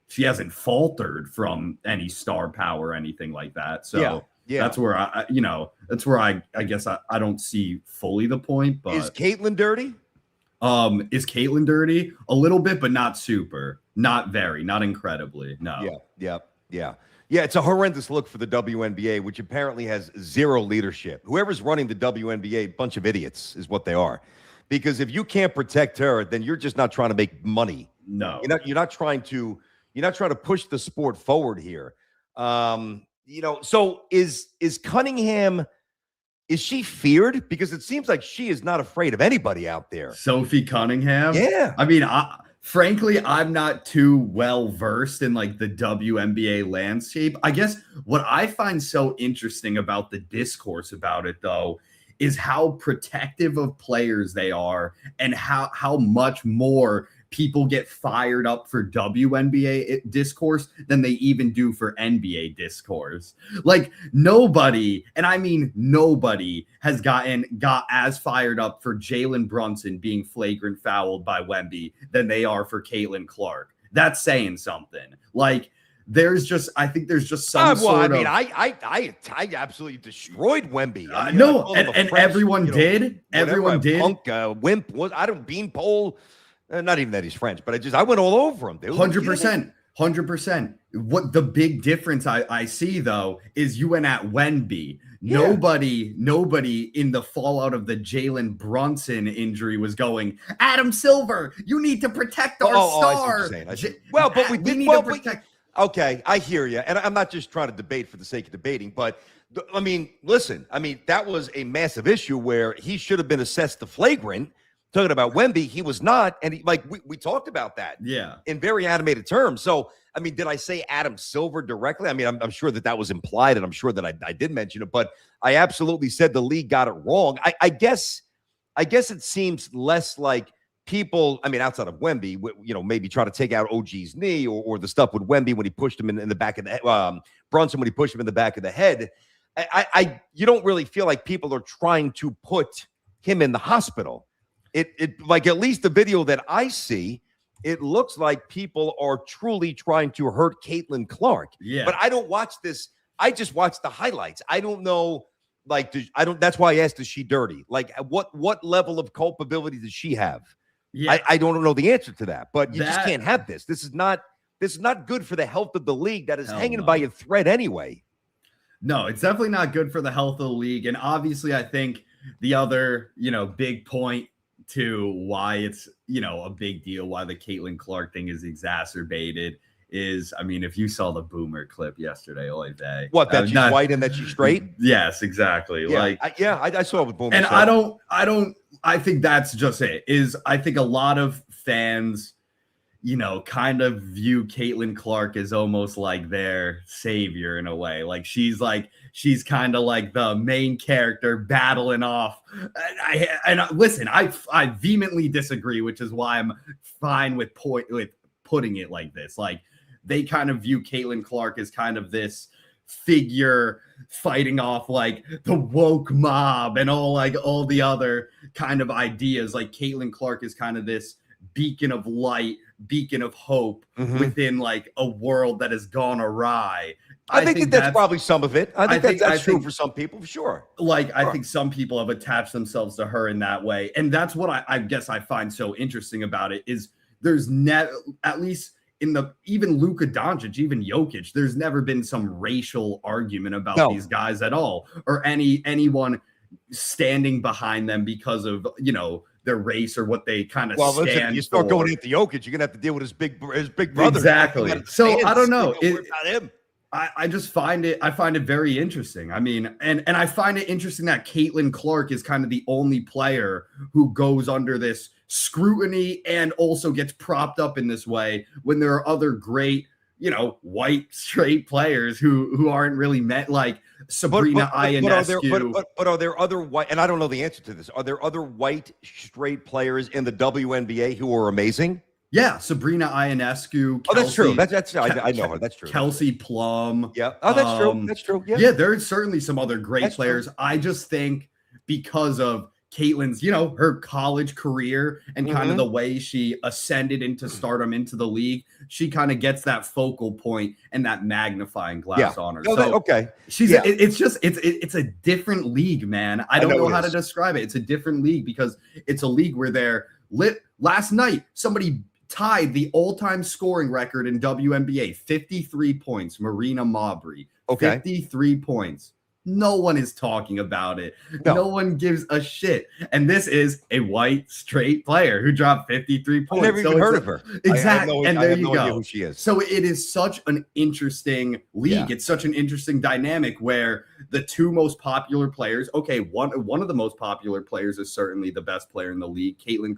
she hasn't faltered from any star power or anything like that. So that's where I guess I don't see fully the point. But is Caitlyn dirty? Is Caitlyn dirty? A little bit, but not super. Not very, not incredibly. No. Yeah, it's a horrendous look for the WNBA, which apparently has zero leadership. Whoever's running the WNBA, bunch of idiots is what they are. Because if you can't protect her, then you're just not trying to make money. No. You're not trying to push the sport forward here. So is Cunningham, is she feared? Because it seems like she is not afraid of anybody out there. Sophie Cunningham? Yeah. I mean, frankly, I'm not too well versed in like the WNBA landscape. I guess what I find so interesting about the discourse about it, though, is how protective of players they are and how much more people get fired up for WNBA discourse than they even do for NBA discourse. Like nobody, and I mean nobody, has got as fired up for Jalen Brunson being flagrant fouled by Wemby than they are for Caitlyn Clark. That's saying something. Like I think there's just some sort of. I absolutely destroyed Wemby. And everyone did. Everyone did. Punk, wimp was. I don't beanpole. Not even that he's French, but I went all over him, dude. 100%. What the big difference I see though is you went at Wemby. Yeah. Nobody in the fallout of the Jalen Brunson injury was going, Adam Silver, you need to protect our star. We need to protect. Okay, I hear you, and I'm not just trying to debate for the sake of debating, but I mean, listen, that was a massive issue where he should have been assessed the flagrant. Talking about Wemby, he was not, and we talked about that, in very animated terms. So, did I say Adam Silver directly? I'm sure that was implied, and I'm sure that I did mention it, but I absolutely said the league got it wrong. I guess it seems less like people, outside of Wemby, maybe try to take out OG's knee or the stuff with Wemby when he pushed him in the back of the Brunson when he pushed him in the back of the head. You don't really feel like people are trying to put him in the hospital. It like at least the video that I see, it looks like people are truly trying to hurt Caitlyn Clark. Yeah. But I don't watch this. I just watch the highlights. I don't know. That's why I asked, is she dirty? Like what level of culpability does she have? Yeah. I don't know the answer to that, but you just can't have this. This is not good for the health of the league that is hanging by a thread anyway. No, it's definitely not good for the health of the league. And obviously I think the other, big point to why it's, a big deal, why the Caitlyn Clark thing is exacerbated is, if you saw the Boomer clip yesterday, what, that she's white and that she's straight? Yes, exactly. Yeah, I saw it with Boomer. And I think that's just it. I think a lot of fans, kind of view Caitlyn Clark as almost like their savior in a way. Like she's kind of like the main character battling off. And listen, I vehemently disagree, which is why I'm fine with putting it like this. Like they kind of view Caitlyn Clark as kind of this figure fighting off like the woke mob and all the other kind of ideas. Like Caitlyn Clark is kind of this beacon of light, beacon of hope within like a world that has gone awry. I think that's probably some of it. I think that's true for some people, for sure. I think some people have attached themselves to her in that way. And that's what I guess I find so interesting about it is there's never, at least even Luka Doncic, even Jokic, there's never been some racial argument about these guys at all, or anyone standing behind them because of, their race or what they kind of stand listen, you start for. Going into Jokic, you're gonna have to deal with his big brother. Exactly. So I don't know. About him. I just find it very interesting. And I find it interesting that Caitlyn Clark is kind of the only player who goes under this scrutiny and also gets propped up in this way when there are other great, white straight players who aren't really met, like Sabrina Ionescu. But are there other white, and I don't know the answer to this, are there other white straight players in the WNBA who are amazing? Yeah, Sabrina Ionescu. That's true. That's I know her. That's true. Kelsey Plum. Yeah. Oh, that's true. That's true. Yeah. Yeah, there's certainly some other great players. True. I just think because of Caitlyn's, her college career and kind of the way she ascended into stardom into the league, she kind of gets that focal point and that magnifying glass on her. Okay. It's a different league, man. I don't know how to describe it. It's a different league because it's a league where they're lit. Last night, somebody tied the all-time scoring record in WNBA, 53 points, Marina Mabrey. Okay. 53 points. No one is talking about it. No one gives a shit. And this is a white straight player who dropped 53 points. I've never even heard of her. Exactly. And there you go. Who she is. So it is such an interesting league. Yeah. It's such an interesting dynamic where the two most popular players, one of the most popular players is certainly the best player in the league, Caitlyn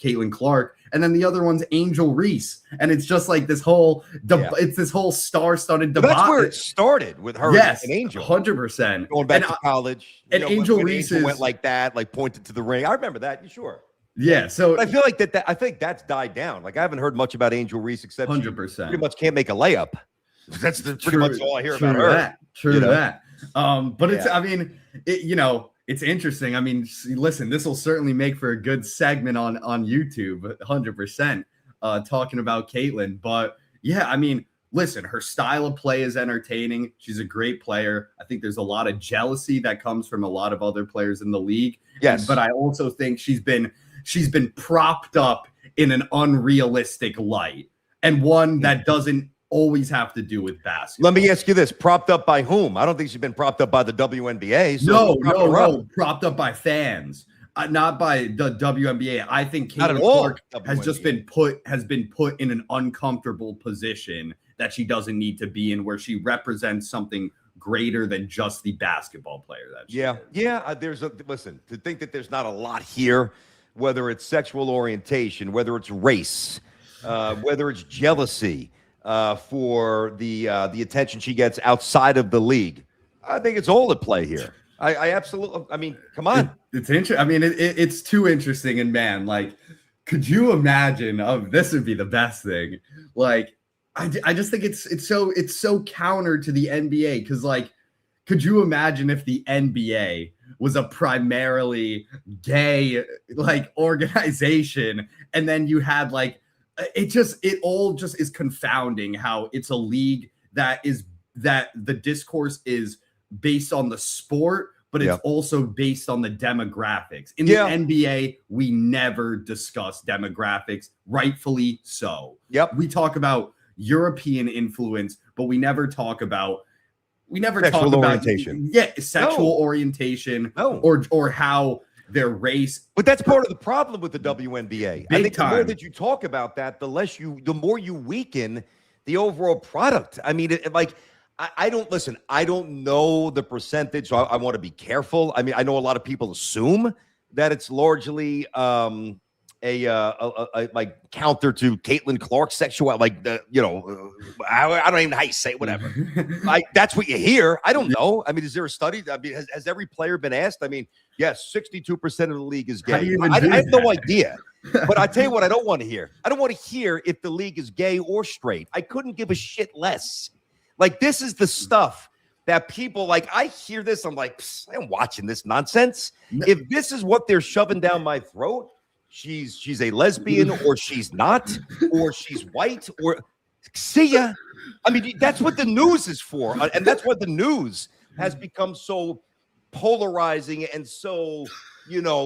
Caitlyn Clark, and then the other one's Angel Reese, and it's just like this whole it's this whole star-studded debate. That's where it started with her and Angel. 100%. Going back to college. And Angel Reese went like that, like pointed to the ring. I remember that. You sure? Yeah. So but I feel like I think that's died down. Like I haven't heard much about Angel Reese except 100%. Pretty much can't make a layup. That's pretty much all I hear about her. True that. But it's, I mean, it's interesting. I mean, listen, this will certainly make for a good segment on YouTube, 100%, talking about Caitlyn. But yeah, I mean, listen, her style of play is entertaining. She's a great player. I think there's a lot of jealousy that comes from a lot of other players in the league. Yes. But I also think she's been propped up in an unrealistic light, and one that doesn't always have to do with basketball. Let me ask you this: propped up by whom? I don't think she's been propped up by the WNBA. So no, propped up by fans, not by the WNBA. I think Caitlyn Clark has just been put in an uncomfortable position that she doesn't need to be in, where she represents something greater than just the basketball player that she is. Listen, to think that there's not a lot here, whether it's sexual orientation, whether it's race, whether it's jealousy. For the attention she gets outside of the league, I think it's all at play here. I absolutely. I mean, come on. It's interesting. I mean, it's too interesting. And man, like, could you imagine? This would be the best thing. Like, I just think it's so counter to the NBA, because like, could you imagine if the NBA was a primarily gay like organization, and then you had like. It all just is confounding how it's a league that the discourse is based on the sport, but it's also based on the demographics. In the NBA, we never discuss demographics, rightfully so. We talk about European influence, but we never talk about sexual orientation. Sexual orientation or how their race. But that's part of the problem with the WNBA. I think the more that you talk about that, the more you weaken the overall product. I mean, I don't know the percentage, so I want to be careful. I mean, I know a lot of people assume that it's largely a like counter to Caitlyn Clark's sexual, like I don't even know how you say it, whatever. That's what you hear. I don't know. I mean, is there a study? I mean, has every player been asked? I mean, yes, 62% of the league is gay. I have no idea. But I tell you what, I don't want to hear. I don't want to hear if the league is gay or straight. I couldn't give a shit less. Like, this is the stuff that people like. I hear this, I'm like, I'm watching this nonsense. If this is what they're shoving down my throat, she's a lesbian, or she's not, or she's white, or see ya. I mean, that's what the news is for, and that's what the news has become so polarizing and so,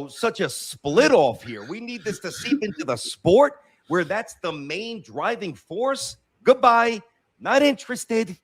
such a split off here. We need this to seep into the sport where that's the main driving force. Goodbye. Not interested.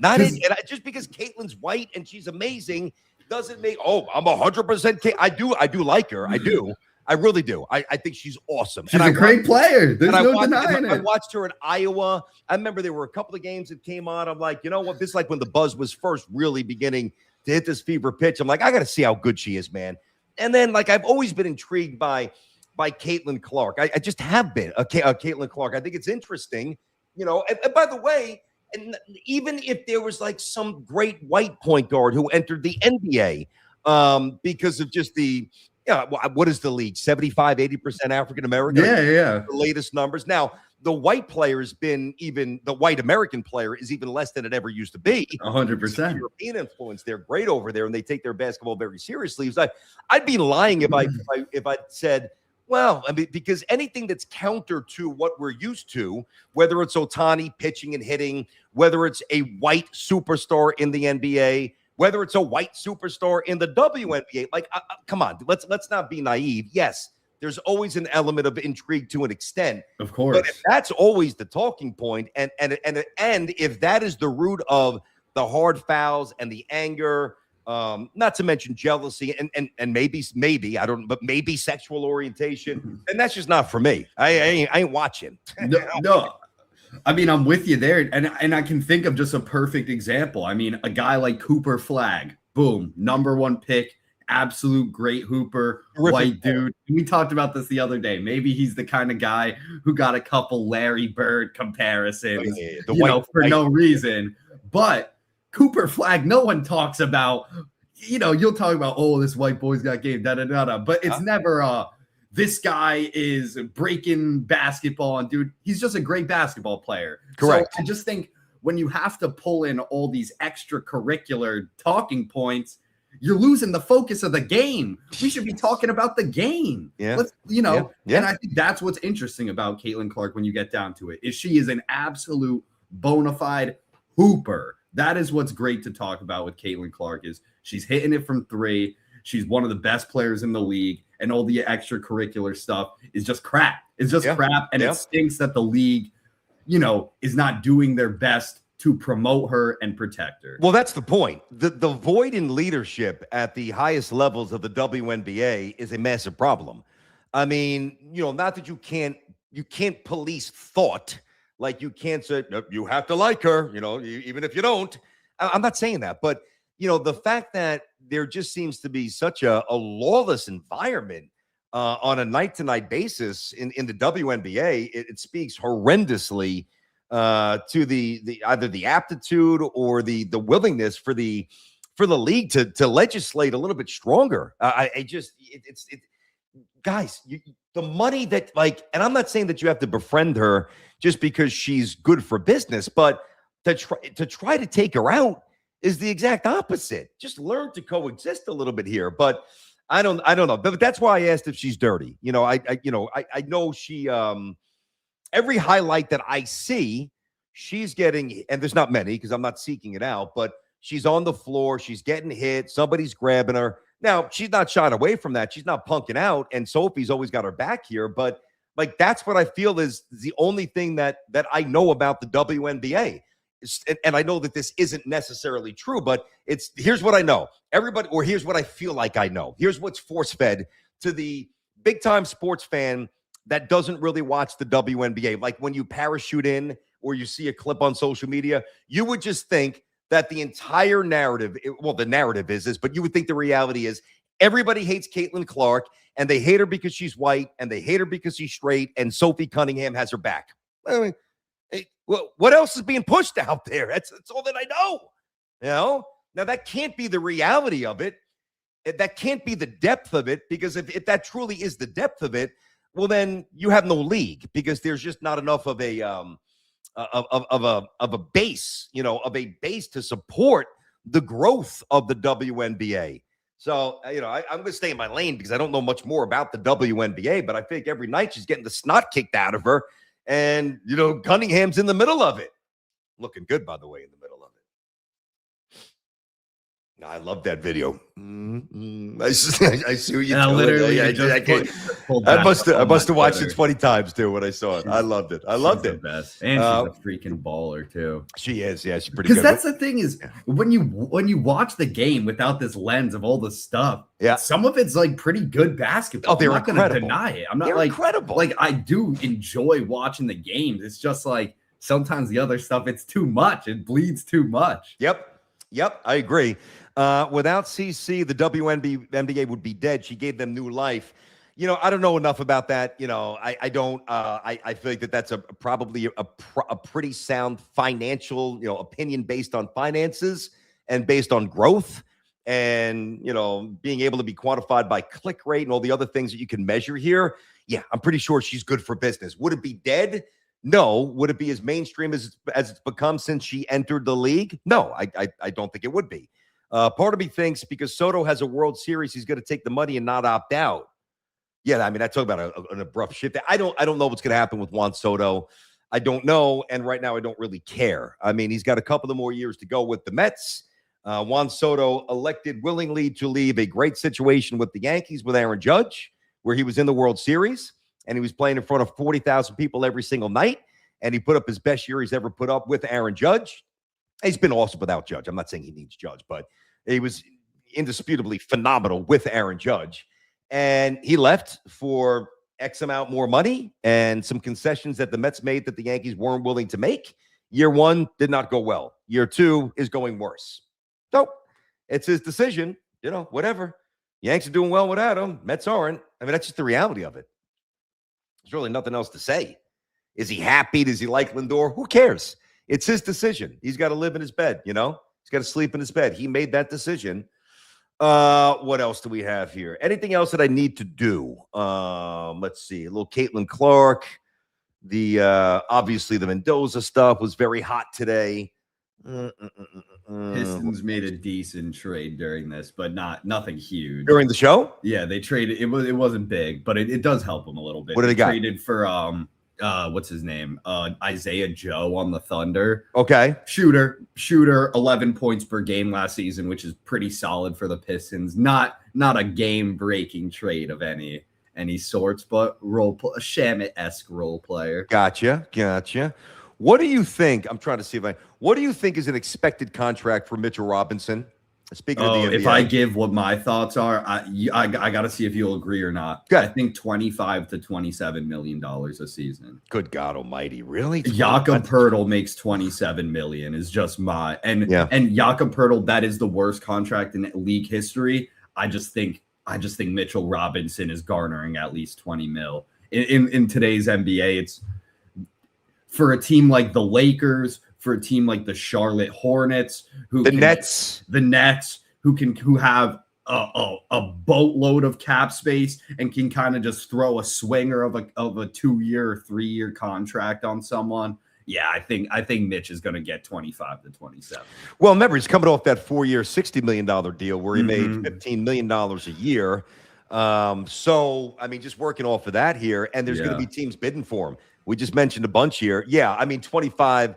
Just because Caitlyn's white and she's amazing doesn't make. Oh, I'm 100%. I do like her. I do. I really do. I think she's awesome. She's a great player. There's no denying it. I watched her in Iowa. I remember there were a couple of games that came on. I'm like, you know what? This is like when the buzz was first really beginning to hit this fever pitch. I'm like, I got to see how good she is, man. And then, like, I've always been intrigued by Caitlyn Clark. I just have been Caitlyn Clark. I think it's interesting, And by the way, and even if there was like some great white point guard who entered the NBA because of just the. Yeah, what is the league? 75, 80% African American? Yeah. The latest numbers. Now, the white player has been the white American player is even less than it ever used to be. 100%. European influence. They're great over there, and they take their basketball very seriously. I'd be lying if I said, well, I mean, because anything that's counter to what we're used to, whether it's Ohtani pitching and hitting, whether it's a white superstar in the NBA, whether it's a white superstar in the WNBA, like, come on, let's not be naive. Yes, there's always an element of intrigue to an extent, of course. But if that's always the talking point, and if that is the root of the hard fouls and the anger, not to mention jealousy and maybe I don't, but maybe sexual orientation, then that's just not for me. I ain't watching. No. I mean, I'm with you there, and I can think of just a perfect example. I mean, a guy like Cooper Flagg, boom, #1 pick absolute great hooper, Terrific white dude. We talked about this the other day. Maybe he's the kind of guy who got a couple Larry Bird comparisons, for no reason. But Cooper Flag, no one talks about. You'll talk about, oh, this white boy's got game, but it's never this guy is breaking basketball, and dude, he's just a great basketball player. Correct. So I just think when you have to pull in all these extracurricular talking points, you're losing the focus of the game. We should be talking about the game. Yeah. And I think that's what's interesting about Caitlyn Clark when you get down to it, is she is an absolute bona fide hooper. That is what's great to talk about with Caitlyn Clark, is she's hitting it from three. She's one of the best players in the league, and all the extracurricular stuff is just crap. It's just crap, and it stinks that the league, is not doing their best to promote her and protect her. Well, that's the point. The void in leadership at the highest levels of the WNBA is a massive problem. I mean, not that you can't police thought. Like, you can't say, you have to like her, even if you don't. I'm not saying that. But, the fact that there just seems to be such a lawless environment on a night-to-night basis in the WNBA, it speaks horrendously to the either the aptitude or the willingness for the league to legislate a little bit stronger. Guys, the money that, and I'm not saying that you have to befriend her just because she's good for business, but to try to take her out is the exact opposite. Just learn to coexist a little bit here. But I don't know. But that's why I asked if she's dirty. I know she every highlight that I see, she's getting, and there's not many because I'm not seeking it out, but she's on the floor, she's getting hit, somebody's grabbing her. Now, she's not shying away from that. She's not punking out, and Sophie's always got her back here. But that's what I feel is the only thing that I know about the WNBA. And I know that this isn't necessarily true, but here's what I know. Here's what I feel like I know. Here's what's force-fed to the big-time sports fan that doesn't really watch the WNBA. Like, when you parachute in or you see a clip on social media, you would just think that the entire narrative, the narrative is this, but you would think the reality is everybody hates Caitlyn Clark, and they hate her because she's white, and they hate her because she's straight, and Sophie Cunningham has her back. I mean, what else is being pushed out there? That's all that I know. Now, that can't be the reality of it. That can't be the depth of it, because if that truly is the depth of it, well, then you have no league, because there's just not enough of a base, of a base to support the growth of the WNBA. So, I'm going to stay in my lane because I don't know much more about the WNBA, but I think every night she's getting the snot kicked out of her. And, Cunningham's in the middle of it. Looking good, by the way, in the middle of it. I love that video. I see what you're doing. I must have watched it 20 times, too, when I saw it. I loved it. I loved it. Best. And she's a freaking baller, too. She is. Yeah, she's pretty good. Because that's the thing is, when you watch the game without this lens of all the stuff, some of it's pretty good basketball. Oh, they're I'm not going to deny it. I'm not incredible. I do enjoy watching the games. It's just sometimes the other stuff, it's too much. It bleeds too much. Yep, I agree. Without CC, the WNBA would be dead. She gave them new life. I don't know enough about that. I don't. I feel like that's probably a pretty sound financial, opinion based on finances and based on growth, and being able to be quantified by click rate and all the other things that you can measure here. Yeah, I'm pretty sure she's good for business. Would it be dead? No. Would it be as mainstream as it's become since she entered the league? No, I don't think it would be. Part of me thinks because Soto has a World Series, he's going to take the money and not opt out. Yeah, I mean, I talk about an abrupt shift. I don't know what's going to happen with Juan Soto. I don't know, and right now I don't really care. I mean, he's got a couple of more years to go with the Mets. Juan Soto elected willingly to leave a great situation with the Yankees with Aaron Judge, where he was in the World Series, and he was playing in front of 40,000 people every single night, and he put up his best year he's ever put up with Aaron Judge. He's been awesome without Judge. I'm not saying he needs Judge, but he was indisputably phenomenal with Aaron Judge. And he left for X amount more money and some concessions that the Mets made that the Yankees weren't willing to make. Year one did not go well. Year two is going worse. So it's his decision, whatever. Yanks are doing well without him. Mets aren't. I mean, that's just the reality of it. There's really nothing else to say. Is he happy? Does he like Lindor? Who cares? It's his decision. He's got to live in his bed, you know? He's got to sleep in his bed. He made that decision. What else do we have here? Anything else that I need to do? Let's see. A little Caitlyn Clark. The obviously the Mendoza stuff was very hot today. Pistons made a decent trade during this, but nothing huge. During the show? Yeah, they traded. It wasn't big, but it does help them a little bit. What did they got? Traded for what's his name? Isaiah Joe on the Thunder. Okay. Shooter, 11 points per game last season, which is pretty solid for the Pistons. Not a game-breaking trade of any sorts, but a Shamit-esque role player. Gotcha. What do you think? I'm trying to see what do you think is an expected contract for Mitchell Robinson? Speaking of the NBA. If I give what my thoughts are, I got to see if you'll agree or not. Good. I think $25 to $27 million a season. Good God Almighty, really? Jakob Poeltl makes $27 million. Is just and Jakob Poeltl, that is the worst contract in league history. I just think Mitchell Robinson is garnering at least $20 million in today's NBA. It's for a team like the Lakers, for a team like the Charlotte Hornets, the Nets, who have a boatload of cap space and can kind of just throw a swinger of a 2-year or 3-year contract on someone. Yeah, I think Mitch is going to get 25 to 27. Well, remember, he's coming off that 4-year, $60 million deal where he made $15 million a year. So, I mean, just working off of that here, and there's going to be teams bidding for him. We just mentioned a bunch here. Yeah, I mean, 25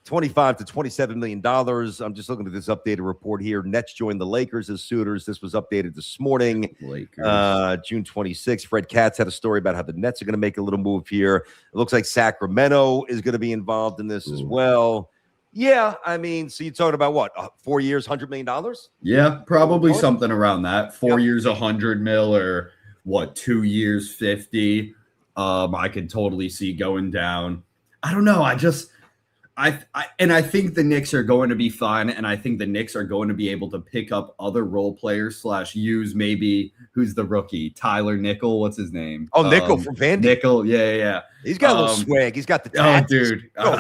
to $27 million. I'm just looking at this updated report here. Nets joined the Lakers as suitors. This was updated this morning, June 26th. Fred Katz had a story about how the Nets are going to make a little move here. It looks like Sacramento is going to be involved in this as well. Yeah, I mean, so you're talking about what, 4 years, $100 million? Yeah, probably something around that. 4 years, $100 million, or what, 2 years, 50. I could totally see going down. I don't know. I think the Knicks are going to be fine, and I think the Knicks are going to be able to pick up other role players / use maybe who's the rookie, Tyler Nickel. What's his name? Oh, Nickel from Vandy. Nickel, yeah. He's got a little swag. He's got the tats. Oh, dude. No,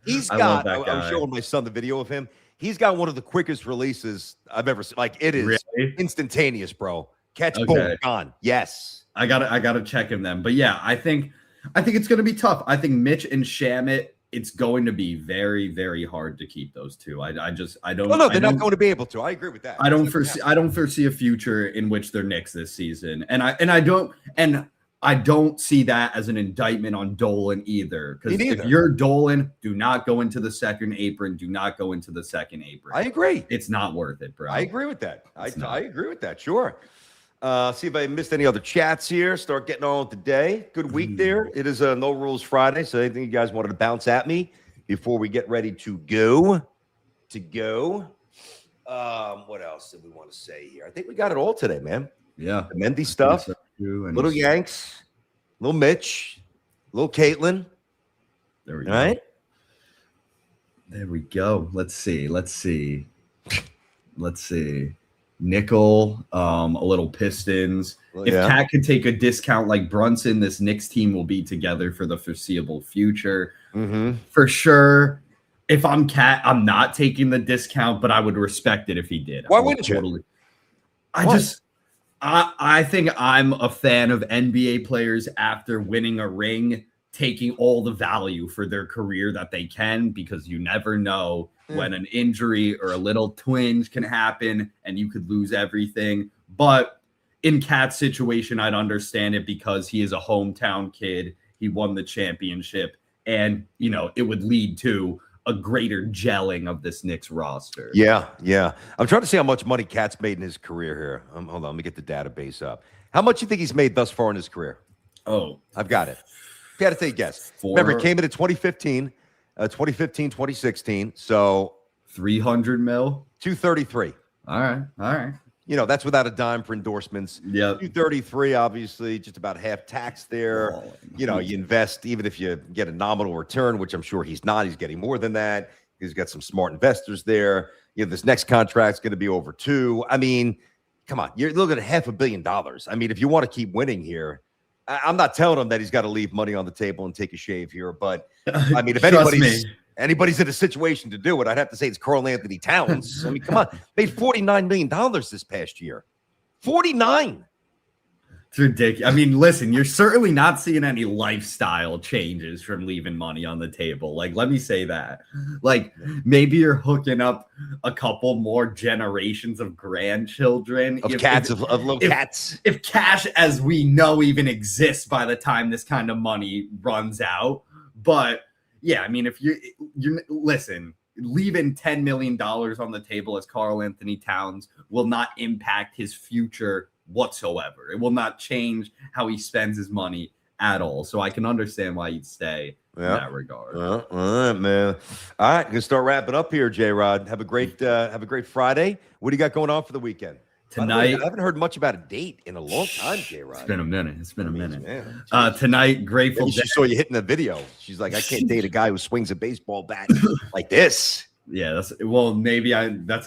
he's got. I was showing my son the video of him. He's got one of the quickest releases I've ever seen. Like, it is instantaneous, bro. Catch, boom, gone. Yes. I gotta check him then. But yeah, I think it's gonna be tough. I think Mitch and Shamit, it's going to be very, very hard to keep those two. I don't. No, they're not going to be able to. I agree with that. I don't foresee a future in which they're Knicks this season, and I don't see that as an indictment on Dolan either. Because if you're Dolan, do not go into the second apron. Do not go into the second apron. I agree. It's not worth it, bro. I agree with that. I agree with that. Sure. See if I missed any other chats here. Start getting on today. Good week there. It is a No Rules Friday, so anything you guys wanted to bounce at me before we get ready to go? What else did we want to say here? I think we got it all today, man. Yeah. The Mendy stuff, little Yanks, little Mitch, little Caitlyn. There we go. All right. There we go. Let's see. Nickel, a little Pistons. If Cat could take a discount like Brunson, this Knicks team will be together for the foreseeable future. For sure. If I'm Cat, I'm not taking the discount, but I would respect it if he did. Why wouldn't you? I think I'm a fan of NBA players after winning a ring, taking all the value for their career that they can, because you never know when an injury or a little twinge can happen and you could lose everything. But in Cat's situation, I'd understand it because he is a hometown kid. He won the championship, and, it would lead to a greater gelling of this Knicks roster. Yeah. I'm trying to see how much money Cat's made in his career here. Hold on, let me get the database up. How much do you think he's made thus far in his career? Oh, I've got it. You got to take a guess. Remember, he came in at 2015, 2016. So 300 mil, 233. All right. That's without a dime for endorsements. Yeah, 233, obviously, just about half tax there. You invest, even if you get a nominal return, which I'm sure he's not. He's getting more than that. He's got some smart investors there. This next contract's going to be over 2. I mean, come on, you're looking at $500 million. I mean, if you want to keep winning here, I'm not telling him that he's got to leave money on the table and take a shave here. But I mean, if anybody's in a situation to do it, I'd have to say it's Karl Anthony Towns. I mean, come on, made $49 million this past year. 49. It's ridiculous. I mean, listen, you're certainly not seeing any lifestyle changes from leaving money on the table. Like, let me say that. Like, maybe you're hooking up a couple more generations of grandchildren. Of little cats. If cash as we know even exists by the time this kind of money runs out. But, yeah, I mean, if you're listen, leaving $10 million on the table as Karl Anthony Towns will not impact his future whatsoever. It will not change how he spends his money at all. So I can understand why you'd stay in that regard. All right, man. All right, gonna start wrapping up here, J-Rod. Have a great Friday. What do you got going on for the weekend? Tonight, I haven't heard much about a date in a long time, J-Rod. It's been a minute. Man. Tonight, Grateful Dead. She saw you hitting the video. She's like, I can't date a guy who swings a baseball bat like this. Yeah, that's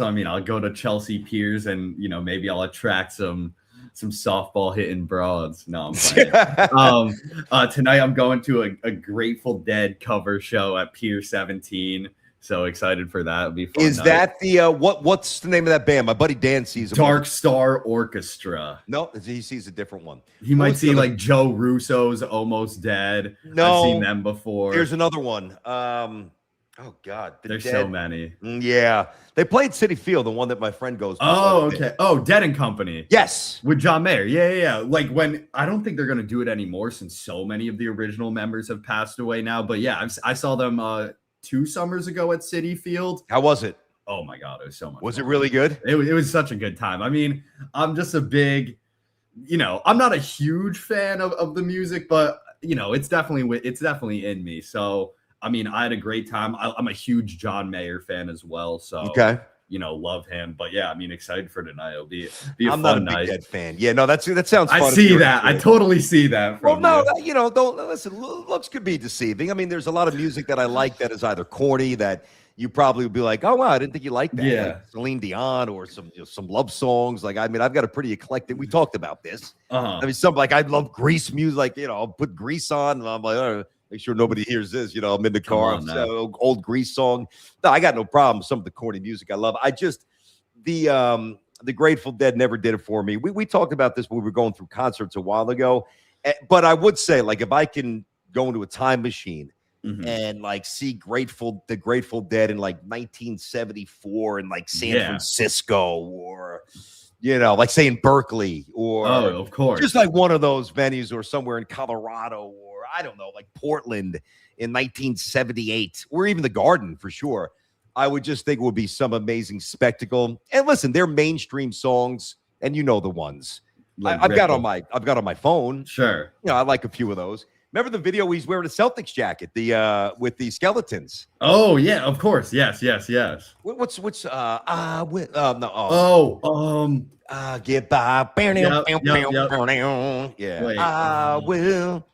I'll go to Chelsea Piers and maybe I'll attract some softball hitting broads. No, I'm playing. Tonight I'm going to a Grateful Dead cover show at Pier 17. So excited for that. It'll be fun. Is that the what's the name of that band? My buddy Dan sees a Dark Star Orchestra. No, he sees a different one. He might see like Joe Russo's Almost Dead. No, I've seen them before. Here's another one. Oh God, there's so many. Yeah, they played Citi Field, the one that my friend goes to. Oh, okay. Oh, Dead and Company. Yes, with John Mayer. Yeah. Like when I don't think they're gonna do it anymore since so many of the original members have passed away now. But yeah, I saw them 2 summers ago at Citi Field. How was it? Oh my God, it was so much. Was fun. it really good? It was such a good time. I mean, I'm just a big, I'm not a huge fan of the music, but it's definitely in me. So. I mean, I had a great time. I'm a huge John Mayer fan as well. So, okay. Love him. But yeah, I mean, excited for tonight. It'll be a I'm fun not a night. Big Dead fan. Yeah, no, that sounds fun. I see that. I totally see that. Well, no, don't listen. Looks could be deceiving. I mean, there's a lot of music that I like that is either corny that you probably would be like, oh wow, I didn't think you liked that. Yeah, like Celine Dion or some love songs. Like, I mean, I've got a pretty eclectic. We talked about this. I mean, I love Grease music. Like, I'll put Grease on, and I'm like, oh, make sure nobody hears this. I'm in the car. Old Grease song. No, I got no problem. Some of the corny music I love. I just the Grateful Dead never did it for me. We talked about this when we were going through concerts a while ago. But I would say, like, if I can go into a time machine and like see the Grateful Dead in like 1974 in like San Francisco or like say in Berkeley or of course, just like one of those venues or somewhere in Colorado or I don't know, like Portland in 1978 or even the Garden for sure. I would just think it would be some amazing spectacle. And listen, they're mainstream songs, and the ones I've got on my phone. Sure, I like a few of those. Remember the video he's wearing a Celtics jacket, with the skeletons? Oh yeah, of course. Yes. What's no? Get by. Yeah. Wait, I will.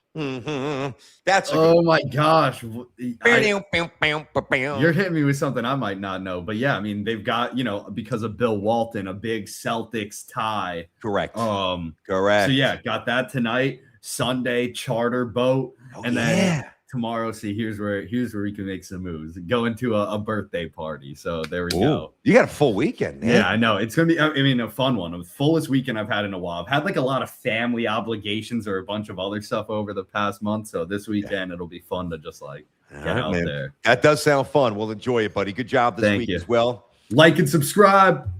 That's my gosh. You're hitting me with something I might not know, but yeah, I mean they've got because of Bill Walton a big Celtics tie. Correct. Correct. So yeah, got that tonight. Sunday charter boat, and then tomorrow. See, here's where we can make some moves. Go into a birthday party. So there we go. You got a full weekend, man. Yeah, I know it's gonna be. I mean, a fun one. The fullest weekend I've had in a while. I've had like a lot of family obligations or a bunch of other stuff over the past month. So this weekend it'll be fun to just like get out there. That does sound fun. We'll enjoy it, buddy. Good job this week as well. Like and subscribe.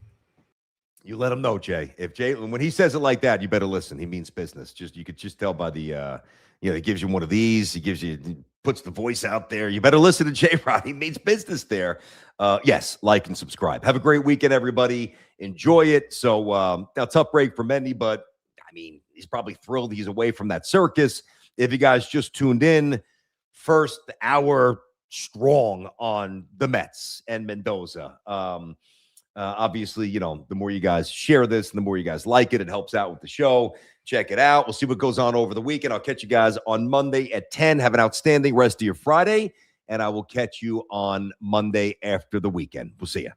You let him know, Jay. If Jay, when he says it like that, you better listen. He means business. You could just tell by the, he gives you one of these. He puts the voice out there. You better listen to Jay Rod. He means business there. Yes, like and subscribe. Have a great weekend, everybody. Enjoy it. So now tough break for Mendy, but I mean, he's probably thrilled he's away from that circus. If you guys just tuned in, first hour strong on the Mets and Mendoza. Obviously, the more you guys share this and the more you guys like it, it helps out with the show. Check it out. We'll see what goes on over the weekend. I'll catch you guys on Monday at 10. Have an outstanding rest of your Friday, and I will catch you on Monday after the weekend. We'll see you.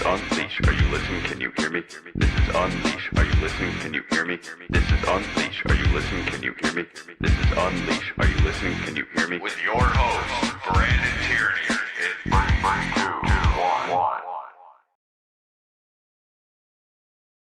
Unleash. Are you listening? Can you hear me? This is Unleash. Are you listening? Can you hear me? This is Unleash. Are you listening? Can you hear me? This is Unleash. Are you listening? Can you hear me? With your host, Brandon Tierney.